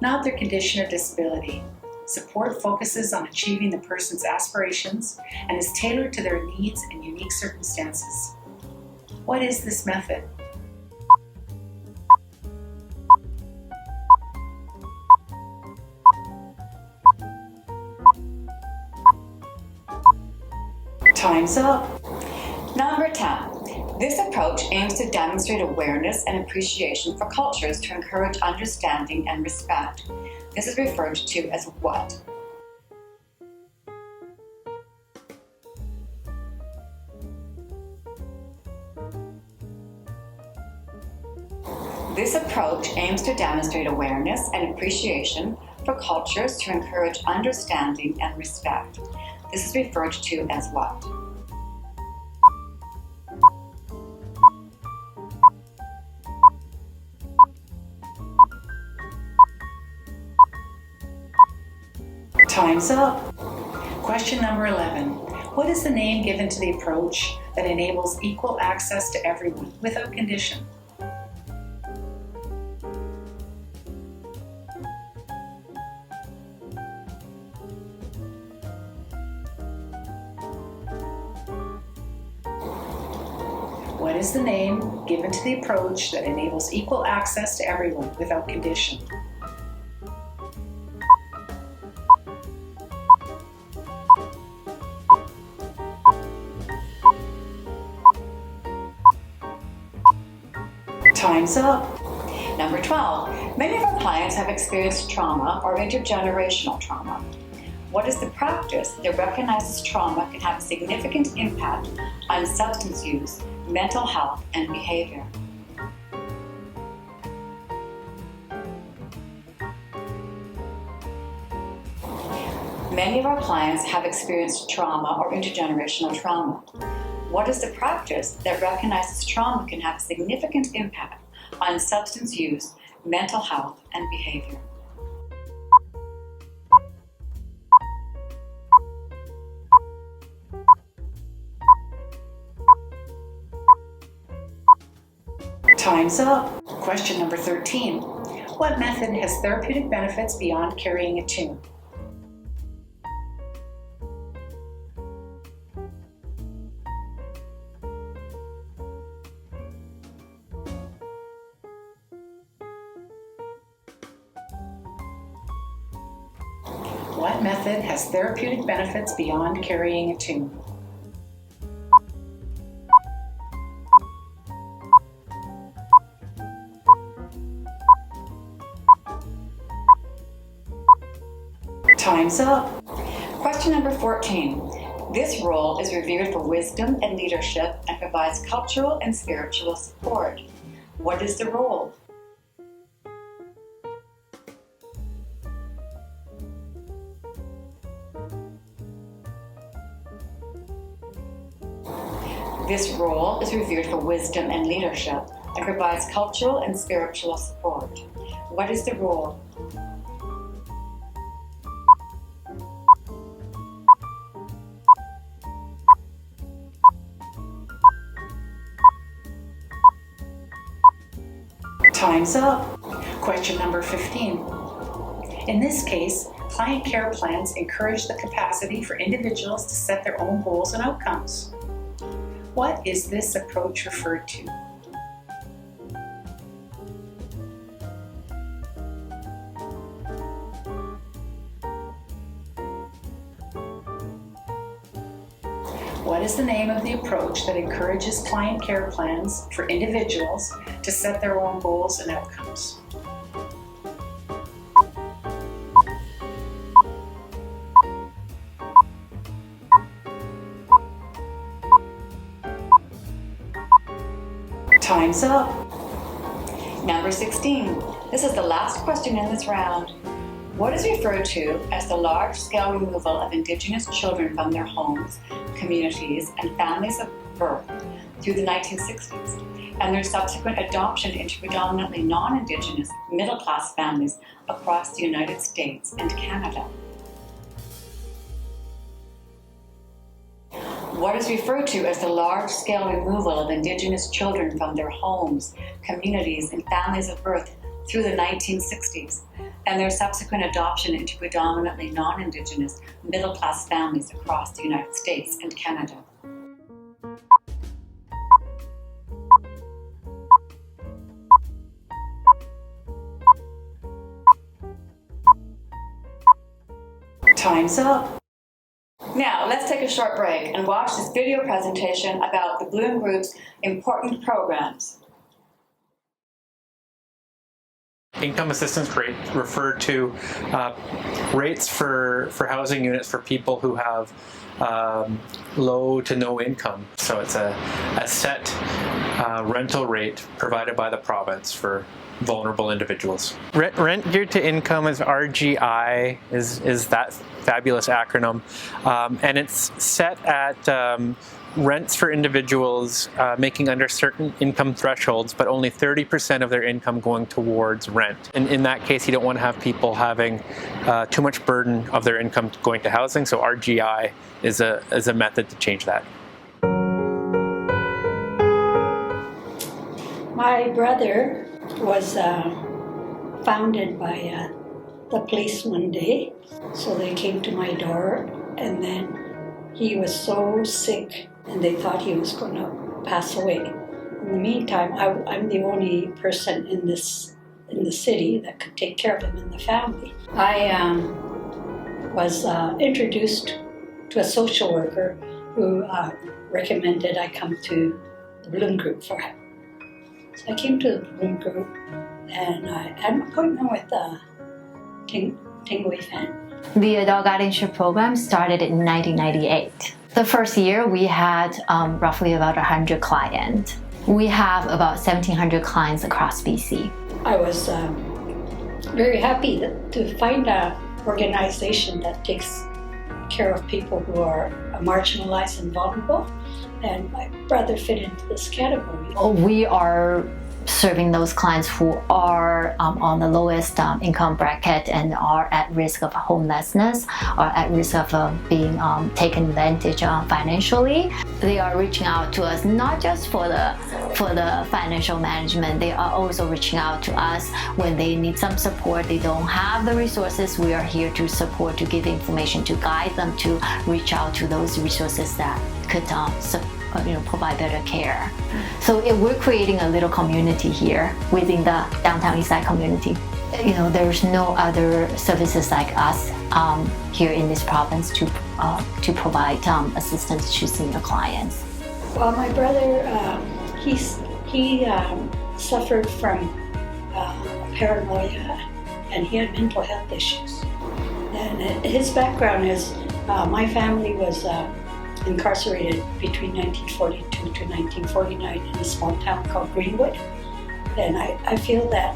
[SPEAKER 9] not their condition or disability. Support focuses on achieving the person's aspirations and is tailored to their needs and unique circumstances. What is this method? Time's up.
[SPEAKER 8] Number 10. This approach aims to demonstrate awareness and appreciation for cultures to encourage understanding and respect. This is referred to as what? This approach aims to demonstrate awareness and appreciation for cultures to encourage understanding and respect. This is referred to as what?
[SPEAKER 9] Time's up. Question number 11. What is the name given to the approach that enables equal access to everyone without condition? What is the name given to the approach that enables equal access to everyone without condition? Time's up.
[SPEAKER 8] Number 12. Many of our clients have experienced trauma or intergenerational trauma. What is the practice that recognizes trauma can have a significant impact on substance use, mental health, and behavior? Many of our clients have experienced trauma or intergenerational trauma. What is the practice that recognizes trauma can have a significant impact on substance use, mental health, and behavior?
[SPEAKER 9] Time's up. Question number 13. What method has therapeutic benefits beyond carrying a tune? What method has therapeutic benefits beyond carrying a tune? Time's up.
[SPEAKER 8] Question number 14. This role is revered for wisdom and leadership and provides cultural and spiritual support. What is the role? This role is revered for wisdom and leadership and provides cultural and spiritual support. What is the role?
[SPEAKER 9] Time's up. Question number 15. In this case, client care plans encourage the capacity for individuals to set their own goals and outcomes. What is this approach referred to? What is the name of the approach that encourages client care plans for individuals to set their own goals and outcomes? Time's up.
[SPEAKER 8] Number 16. This is the last question in this round. What is referred to as the large-scale removal of Indigenous children from their homes, communities, and families of birth through the 1960s, and their subsequent adoption into predominantly non-Indigenous middle-class families across the United States and Canada? what is referred to as the large-scale removal of Indigenous children from their homes, communities, and families of birth through the 1960s, and their subsequent adoption into predominantly non-Indigenous middle-class families across the United States and Canada.
[SPEAKER 9] Time's up.
[SPEAKER 8] Now, let's take a short break and watch this video presentation about the Bloom Group's important programs.
[SPEAKER 13] Income assistance rate referred to rates for housing units for people who have low to no income. So it's a set rental rate provided by the province for vulnerable individuals. Rent geared to income is RGI, is that fabulous acronym, and it's set at rents for individuals making under certain income thresholds, but only 30% of their income going towards rent. And in that case, you don't want to have people having too much burden of their income going to housing, so RGI is a method to change that.
[SPEAKER 14] My brother was founded by the police one day, so they came to my door, and then he was so sick and they thought he was going to pass away. In the meantime, I'm the only person in the city that could take care of him and the family. I was introduced to a social worker who recommended I come to the Bloom Group for him. So I came to the Bloom Group and I had an appointment with Ting Wei Fan.
[SPEAKER 15] The adult guardianship program started in 1998. The first year we had roughly about 100 clients. We have about 1,700 clients across BC.
[SPEAKER 14] I was very happy to find an organization that takes care of people who are marginalized and vulnerable, and my brother fit into this category.
[SPEAKER 15] We are serving those clients who are on the lowest income bracket and are at risk of homelessness or at risk of being taken advantage of financially. They are reaching out to us not just for the financial management. They are also reaching out to us when they need some support. They don't have the resources. We are here to support, to give information, to guide them to reach out to those resources that could provide better care. So we're creating a little community here within the downtown Eastside community. There's no other services like us here in this province to provide assistance to senior clients.
[SPEAKER 14] Well, my brother, he suffered from paranoia and he had mental health issues. And his background is, my family was incarcerated between 1942 to 1949 in a small town called Greenwood. And I feel that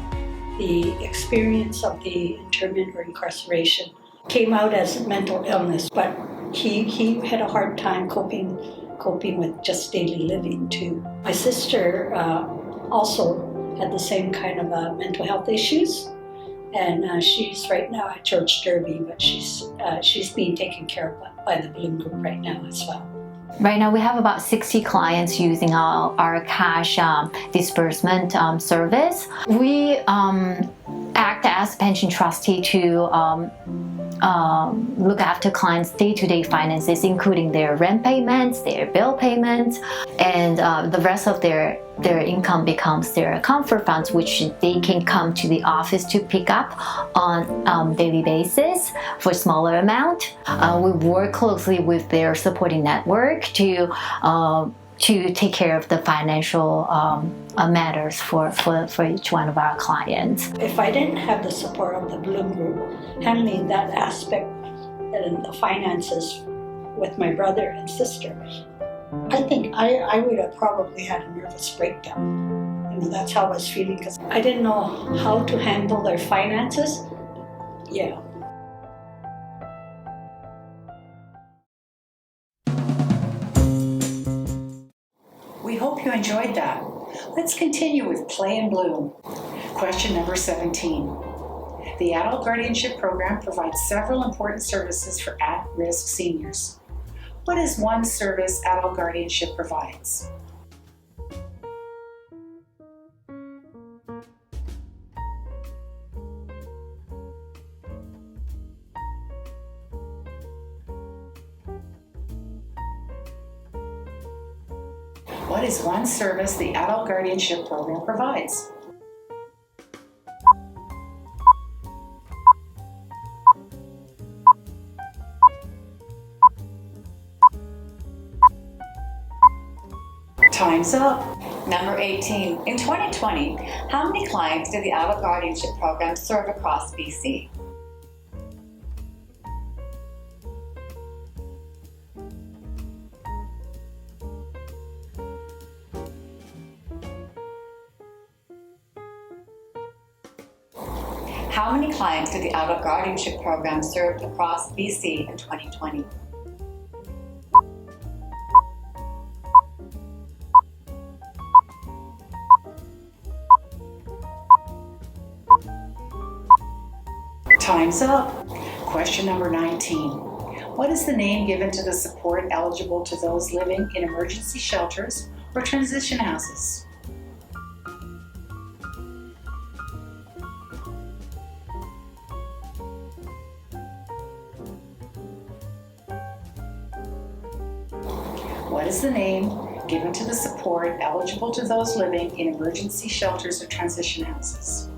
[SPEAKER 14] the experience of the internment or incarceration came out as mental illness, but he had a hard time coping with just daily living too. My sister also had the same kind of mental health issues, and she's right now at George Derby, but she's being taken care of by the Bloom Group right now as well.
[SPEAKER 15] Right now we have about 60 clients using our cash disbursement service. We act as pension trustee to look after clients' day-to-day finances, including their rent payments, their bill payments, and the rest of their income becomes their comfort funds, which they can come to the office to pick up on daily basis for a smaller amount. We work closely with their supporting network to take care of the financial matters for each one of our clients.
[SPEAKER 14] If I didn't have the support of the Bloom Group, handling that aspect and the finances with my brother and sister, I think I would have probably had a nervous breakdown. That's how I was feeling, because I didn't know how to handle their finances. Yeah.
[SPEAKER 9] We hope you enjoyed that. Let's continue with Play and Bloom. Question number 17. The Adult Guardianship Program provides several important services for at-risk seniors. What is one service adult guardianship provides? What is one service the adult guardianship program provides? Time's up.
[SPEAKER 8] Number 18. In 2020, how many clients did the adult guardianship program serve across BC? How many clients did the adult guardianship program serve across BC in 2020?
[SPEAKER 9] Time's up. Question number 19. What is the name given to the support eligible to those living in emergency shelters or transition houses? What is the name given to the support eligible to those living in emergency shelters or transition houses?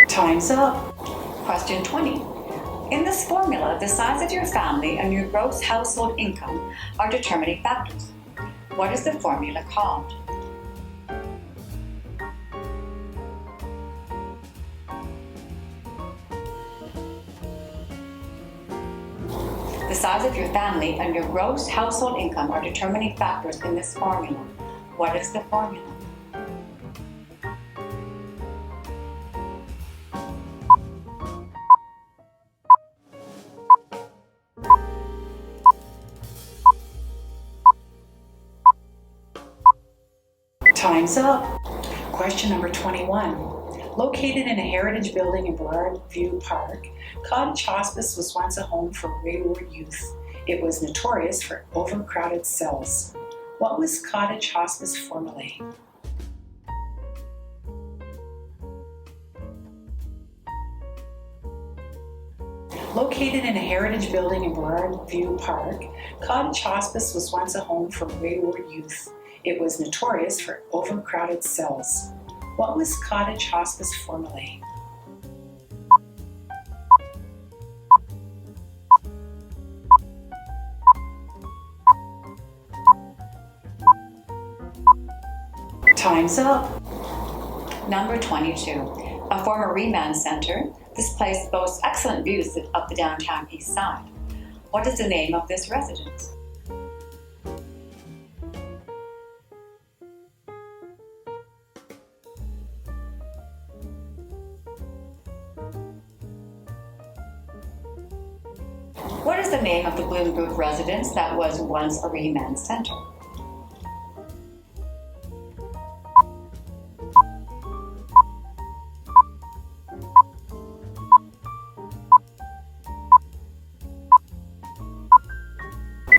[SPEAKER 9] Time's up.
[SPEAKER 8] Question 20. In this formula, the size of your family and your gross household income are determining factors. What is the formula called? The size of your family and your gross household income are determining factors in this formula. What is the formula?
[SPEAKER 9] Time's up. Question number 21. Located in a heritage building in Burrard View Park, Cottage Hospice was once a home for wayward youth. It was notorious for overcrowded cells. What was Cottage Hospice formerly? Located in a heritage building in Burrard View Park, Cottage Hospice was once a home for wayward youth. It was notorious for overcrowded cells. What was Cottage Hospice formerly? Time's up.
[SPEAKER 8] Number 22. A former remand center, this place boasts excellent views of the downtown Eastside. What is the name of this residence? What is the name of the Bloom Group residence that was once a remand center?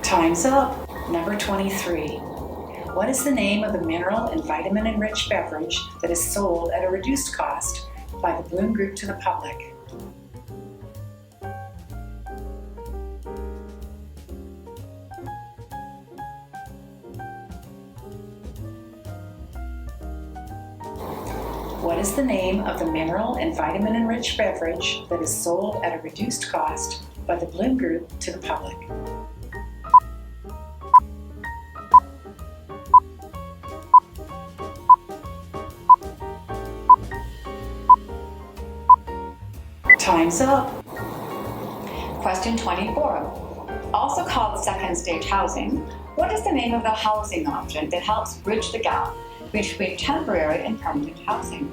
[SPEAKER 9] Time's up. Number 23. What is the name of the mineral and vitamin-enriched beverage that is sold at a reduced cost by the Bloom Group to the public? What is the name of the mineral and vitamin-enriched beverage that is sold at a reduced cost by the Bloom Group to the public? Time's up.
[SPEAKER 8] Question 24. Also called second stage housing, what is the name of the housing option that helps bridge the gap between temporary and permanent housing?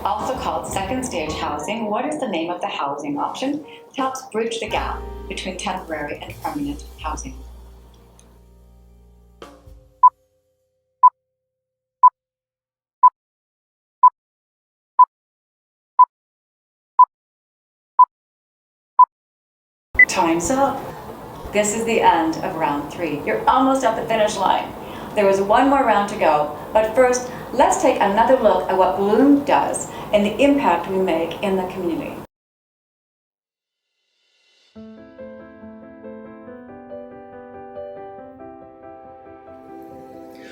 [SPEAKER 8] Also called second stage housing, what is the name of the housing option that helps bridge the gap between temporary and permanent housing?
[SPEAKER 9] Time's up.
[SPEAKER 8] This is the end of round 3. You're almost at the finish line. There is one more round to go, but first, let's take another look at what Bloom does and the impact we make in the community.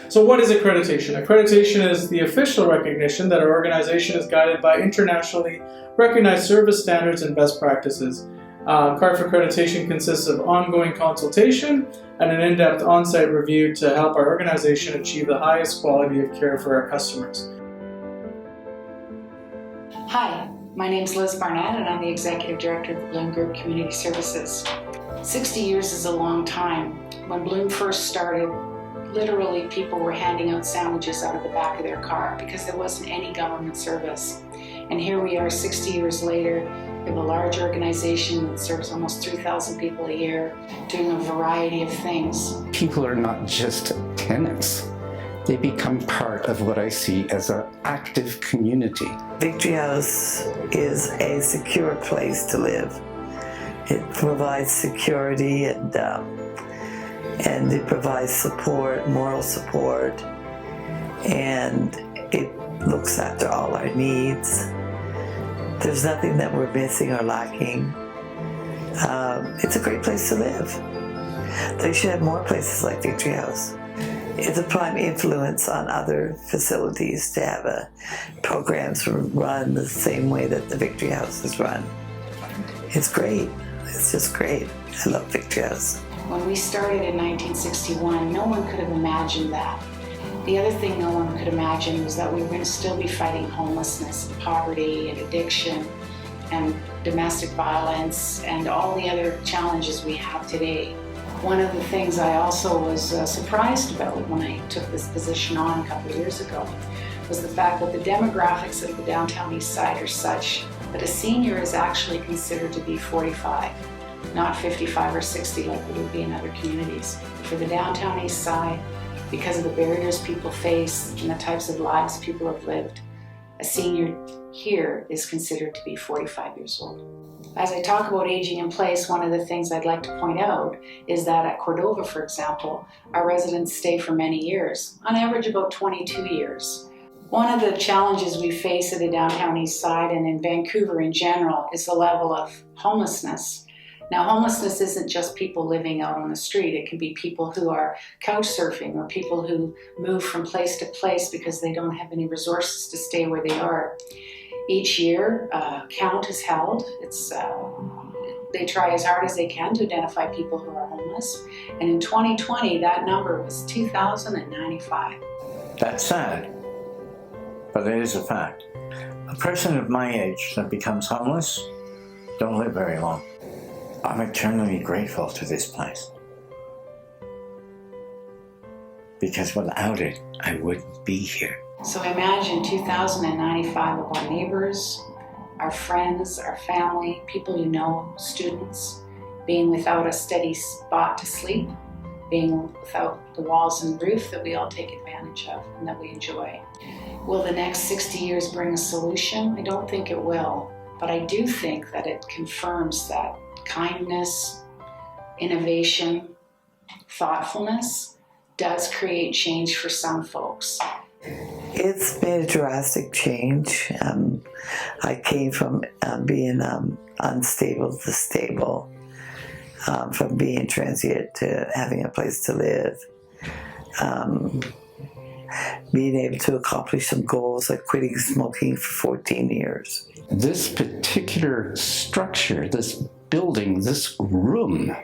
[SPEAKER 11] So what is accreditation? Accreditation is the official recognition that our organization is guided by internationally recognized service standards and best practices. CARF accreditation consists of ongoing consultation and an in-depth on-site review to help our organization achieve the highest quality of care for our customers.
[SPEAKER 9] Hi, my name's Liz Barnett and I'm the Executive Director of the Bloom Group Community Services. 60 years is a long time. When Bloom first started, literally people were handing out sandwiches out of the back of their car because there wasn't any government service. And here we are 60 years later. We have a large organization that serves almost 3,000 people a year, doing a variety of things.
[SPEAKER 16] People are not just tenants. They become part of what I see as an active community.
[SPEAKER 17] Victory House is a secure place to live. It provides security and it provides support, moral support, and it looks after all our needs. There's nothing that we're missing or lacking. It's a great place to live. They should have more places like Victory House. It's a prime influence on other facilities to have programs run the same way that the Victory House is run. It's great. It's just great. I love Victory House.
[SPEAKER 9] When we started in 1961, no one could have imagined that. The other thing no one could imagine was that we were going to still be fighting homelessness, and poverty, and addiction, and domestic violence, and all the other challenges we have today. One of the things I also was surprised about when I took this position on a couple of years ago was the fact that the demographics of the downtown Eastside are such that a senior is actually considered to be 45. Not 55 or 60 like it would be in other communities. For the downtown Eastside, because of the barriers people face and the types of lives people have lived, a senior here is considered to be 45 years old. As I talk about aging in place, one of the things I'd like to point out is that at Cordova, for example, our residents stay for many years, on average about 22 years. One of the challenges we face at the downtown Eastside and in Vancouver in general is the level of homelessness. Now, homelessness isn't just people living out on the street. It can be people who are couch surfing or people who move from place to place because they don't have any resources to stay where they are. Each year, a count is held. They try as hard as they can to identify people who are homeless. And in 2020, that number was 2,095.
[SPEAKER 10] That's sad, but it is a fact. A person of my age that becomes homeless don't live very long. I'm eternally grateful to this place, because without it, I wouldn't be here.
[SPEAKER 9] So imagine 2,095 of our neighbors, our friends, our family, people you know, students, being without a steady spot to sleep, being without the walls and roof that we all take advantage of and that we enjoy. Will the next 60 years bring a solution? I don't think it will, but I do think that it confirms that kindness, innovation, thoughtfulness does create change for some folks.
[SPEAKER 17] It's made a drastic change. I came from being unstable to stable, from being transient to having a place to live, being able to accomplish some goals like quitting smoking for 14 years.
[SPEAKER 16] This particular structure, this building, this room,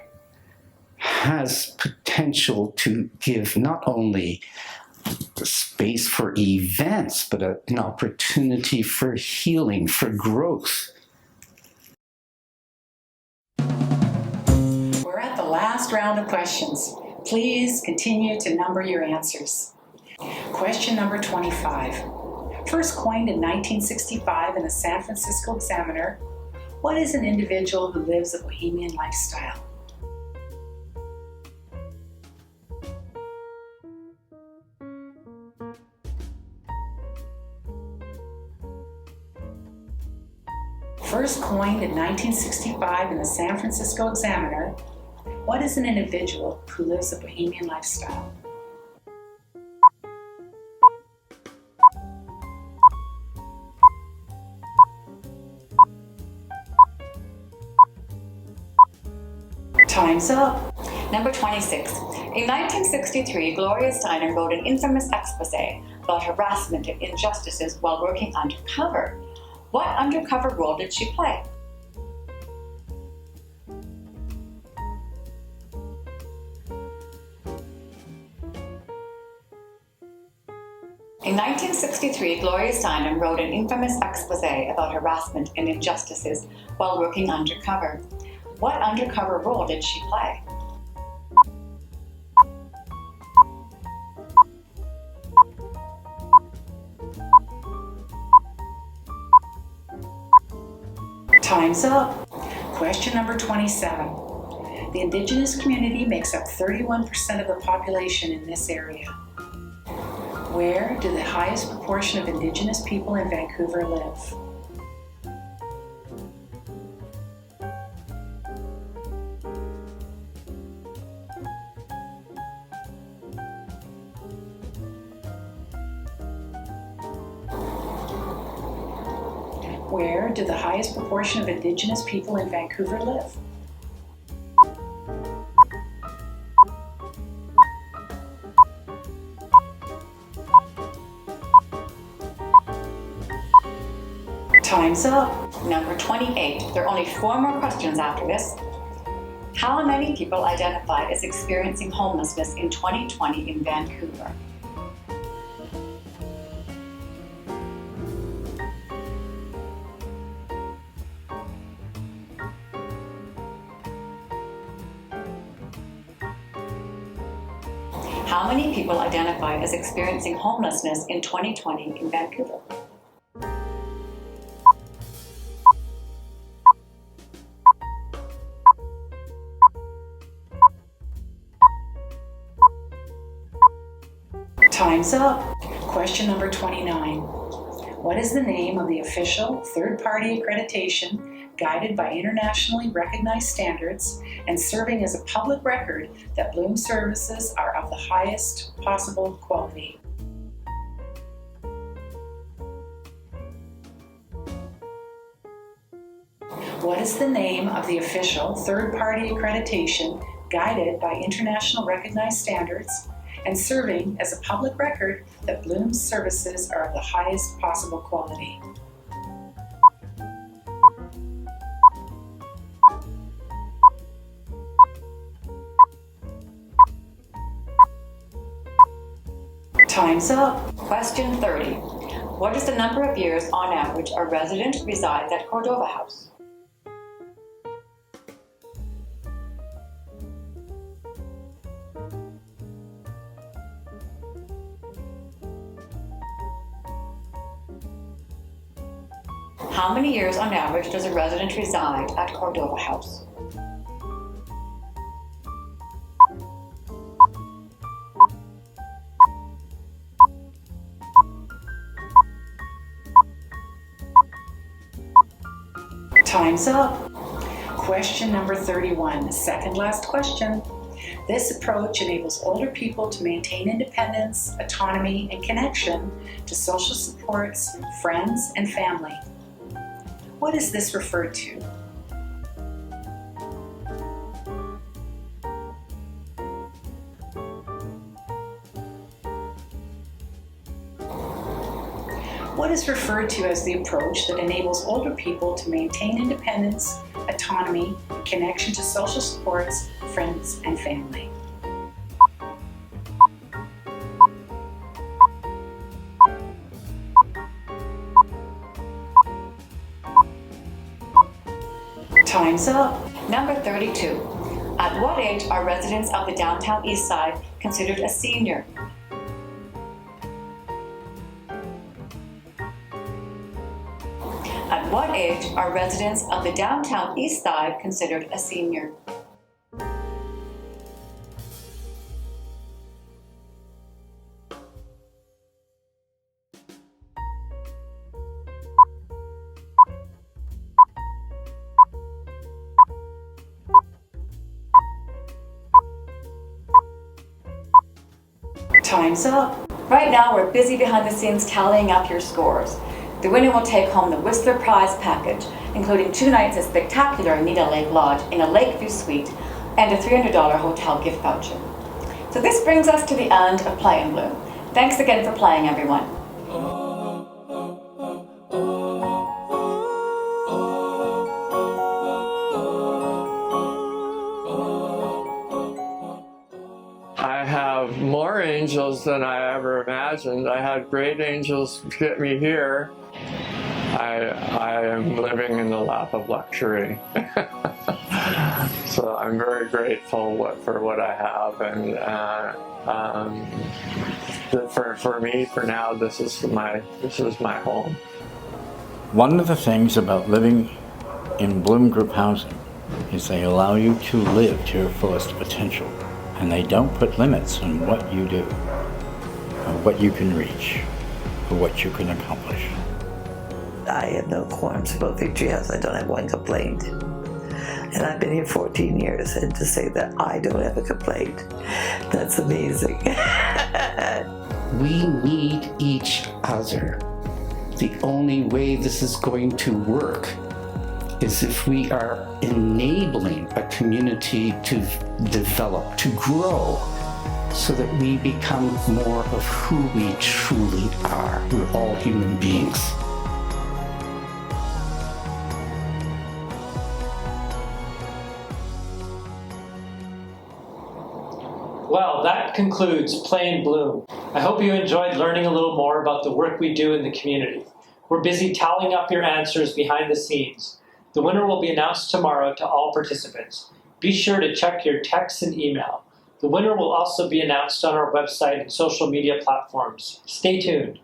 [SPEAKER 16] has potential to give not only space for events, but an opportunity for healing, for growth.
[SPEAKER 9] We're at the last round of questions. Please continue to number your answers. Question number 25. First coined in 1965 in the San Francisco Examiner, what is an individual who lives a bohemian lifestyle? First coined in 1965 in the San Francisco Examiner, what is an individual who lives a bohemian lifestyle? Time's up.
[SPEAKER 8] Number 26. In 1963, Gloria Steinem wrote an infamous expose about harassment and injustices while working undercover. What undercover role did she play? In 1963, Gloria Steinem wrote an infamous expose about harassment and injustices while working undercover. What undercover role did she play?
[SPEAKER 9] Time's up. Question number 27. The Indigenous community makes up 31% of the population in this area. Where do the highest proportion of Indigenous people in Vancouver live? Where do the highest proportion of Indigenous people in Vancouver live? Time's up.
[SPEAKER 8] Number 28. There are only 4 more questions after this. How many people identified as experiencing homelessness in 2020 in Vancouver? How many people identified as experiencing homelessness in 2020 in Vancouver?
[SPEAKER 9] Time's up. Question number 29. What is the name of the official third-party accreditation guided by internationally recognized standards and serving as a public record that Bloom services are of the highest possible quality? What is the name of the official third-party accreditation guided by international recognized standards and serving as a public record that Bloom's services are of the highest possible quality? Time's up.
[SPEAKER 8] Question 30. What is the number of years on average a resident resides at Cordova House? How many years on average does a resident reside at Cordova House?
[SPEAKER 9] Time's up. Question number 31, second last question. This approach enables older people to maintain independence, autonomy, and connection to social supports, friends, and family. What is this referred to? What is referred to as the approach that enables older people to maintain independence, autonomy, and connection to social supports, friends, and family? Time's up.
[SPEAKER 8] Number 32. At what age are residents of the downtown Eastside considered a senior? At what age are residents of the downtown Eastside considered a senior?
[SPEAKER 9] Time's up.
[SPEAKER 8] Right now, we're busy behind the scenes tallying up your scores. The winner will take home the Whistler Prize package, including 2 nights at spectacular Anita Lake Lodge in a Lakeview suite and a $300 hotel gift voucher. So this brings us to the end of Play and Bloom. Thanks again for playing, everyone.
[SPEAKER 18] I have more angels than I ever imagined. I had great angels get me here. I am living in the lap of luxury. So I'm very grateful for what I have, and for me, for now, this is my home.
[SPEAKER 10] One of the things about living in Bloom Group housing is they allow you to live to your fullest potential, and they don't put limits on what you do, or what you can reach, or what you can accomplish.
[SPEAKER 17] I have no qualms about Victory House. I don't have one complaint. And I've been here 14 years, and to say that I don't have a complaint, that's amazing.
[SPEAKER 16] We need each other. The only way this is going to work is if we are enabling a community to develop, to grow, so that we become more of who we truly are. We're all human beings.
[SPEAKER 1] Well, that concludes Play and Bloom. I hope you enjoyed learning a little more about the work we do in the community. We're busy tallying up your answers behind the scenes. The winner will be announced tomorrow to all participants. Be sure to check your text and email. The winner will also be announced on our website and social media platforms. Stay tuned.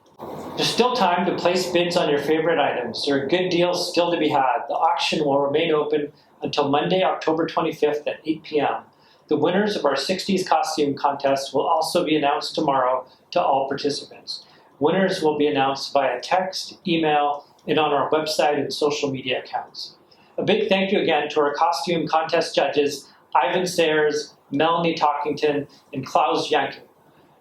[SPEAKER 1] There's still time to place bids on your favorite items. There are good deals still to be had. The auction will remain open until Monday, October 25th at 8 p.m. The winners of our 60s costume contest will also be announced tomorrow to all participants. Winners will be announced via text, email, and on our website and social media accounts. A big thank you again to our costume contest judges, Ivan Sayers, Melanie Talkington, and Klaus Jankin.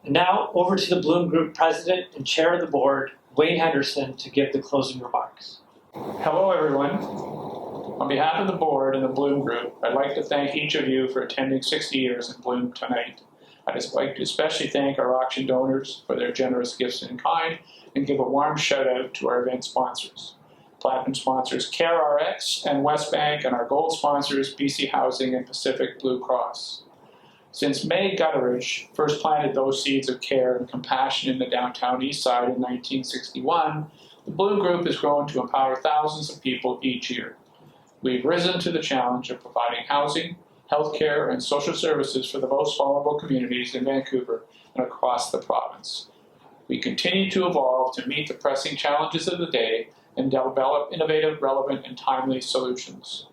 [SPEAKER 1] And now over to the Bloom Group President and Chair of the Board, Wayne Henderson, to give the closing remarks.
[SPEAKER 19] Hello, everyone. On behalf of the board and the Bloom Group, I'd like to thank each of you for attending 60 years in Bloom tonight. I'd just like to especially thank our auction donors for their generous gifts in kind, and give a warm shout out to our event sponsors. Platinum sponsors CareRx and Westbank, and our gold sponsors BC Housing and Pacific Blue Cross. Since May Gutteridge first planted those seeds of care and compassion in the downtown Eastside in 1961, the Bloom Group has grown to empower thousands of people each year. We've risen to the challenge of providing housing, healthcare, and social services for the most vulnerable communities in Vancouver and across the province. We continue to evolve to meet the pressing challenges of the day and develop innovative, relevant, and timely solutions.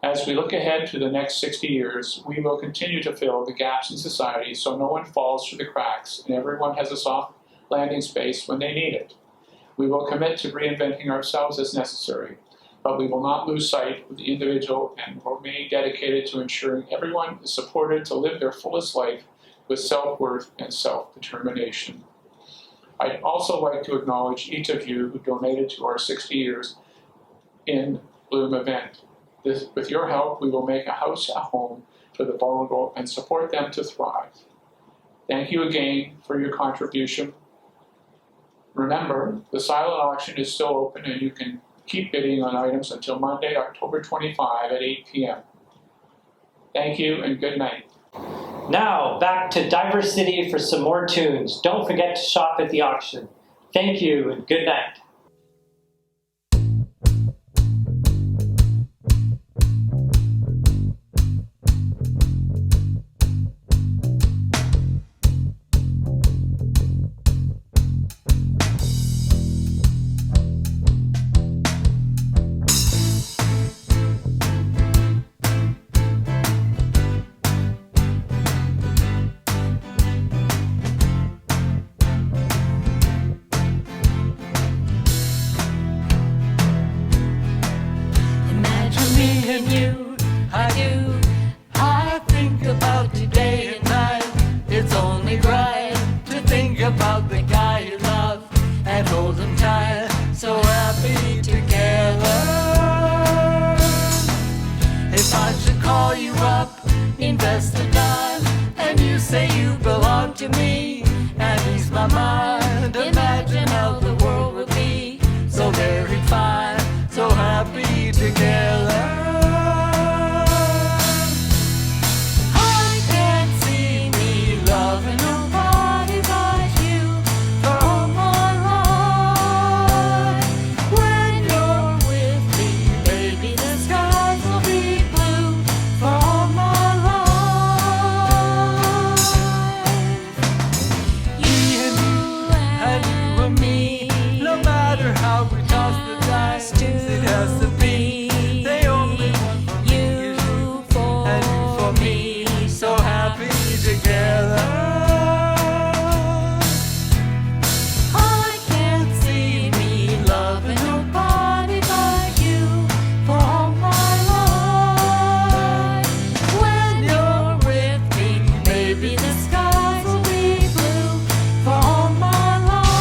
[SPEAKER 19] As we look ahead to the next 60 years, we will continue to fill the gaps in society so no one falls through the cracks and everyone has a soft landing space when they need it. We will commit to reinventing ourselves as necessary, but we will not lose sight of the individual and remain dedicated to ensuring everyone is supported to live their fullest life with self-worth and self-determination. I'd also like to acknowledge each of you who donated to our 60 years in Bloom event. With your help, we will make a house a home for the vulnerable and support them to thrive. Thank you again for your contribution. Remember, the silent auction is still open and you can keep bidding on items until Monday, October 25 at 8 p.m. Thank you and good night.
[SPEAKER 1] Now, back to Diver City for some more tunes. Don't forget to shop at the auction. Thank you and good night.
[SPEAKER 3] and you, I do. I think about you day and night. It's only right to think about the guy you love and hold him tight. So happy together. If I should call you up, invest a dime, and you say you belong to me, and ease my mind, imagine how the world would be so very fine, so happy together. I can't see me loving nobody but you for all my life. When you're with me, baby, the skies will be blue for all my life. You and me, no matter how we toss the dice, it has to be the only one for me is you and you for me, so happy together. I can't see me loving nobody but you for all my life. When you're with me, baby, the skies will be blue for all my life.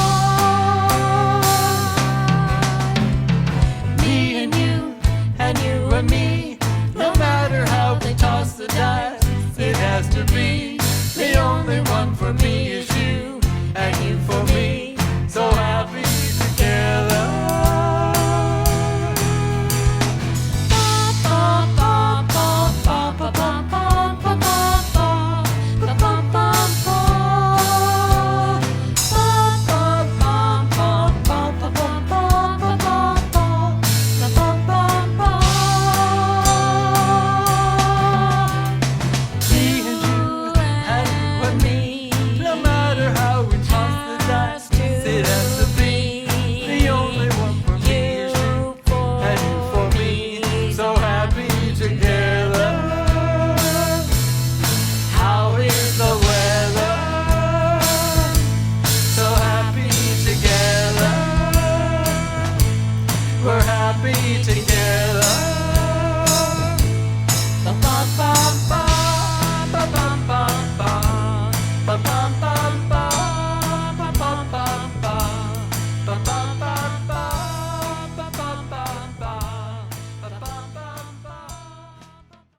[SPEAKER 3] Me and you and me, no matter how they toss the dice, it has to be the only one for me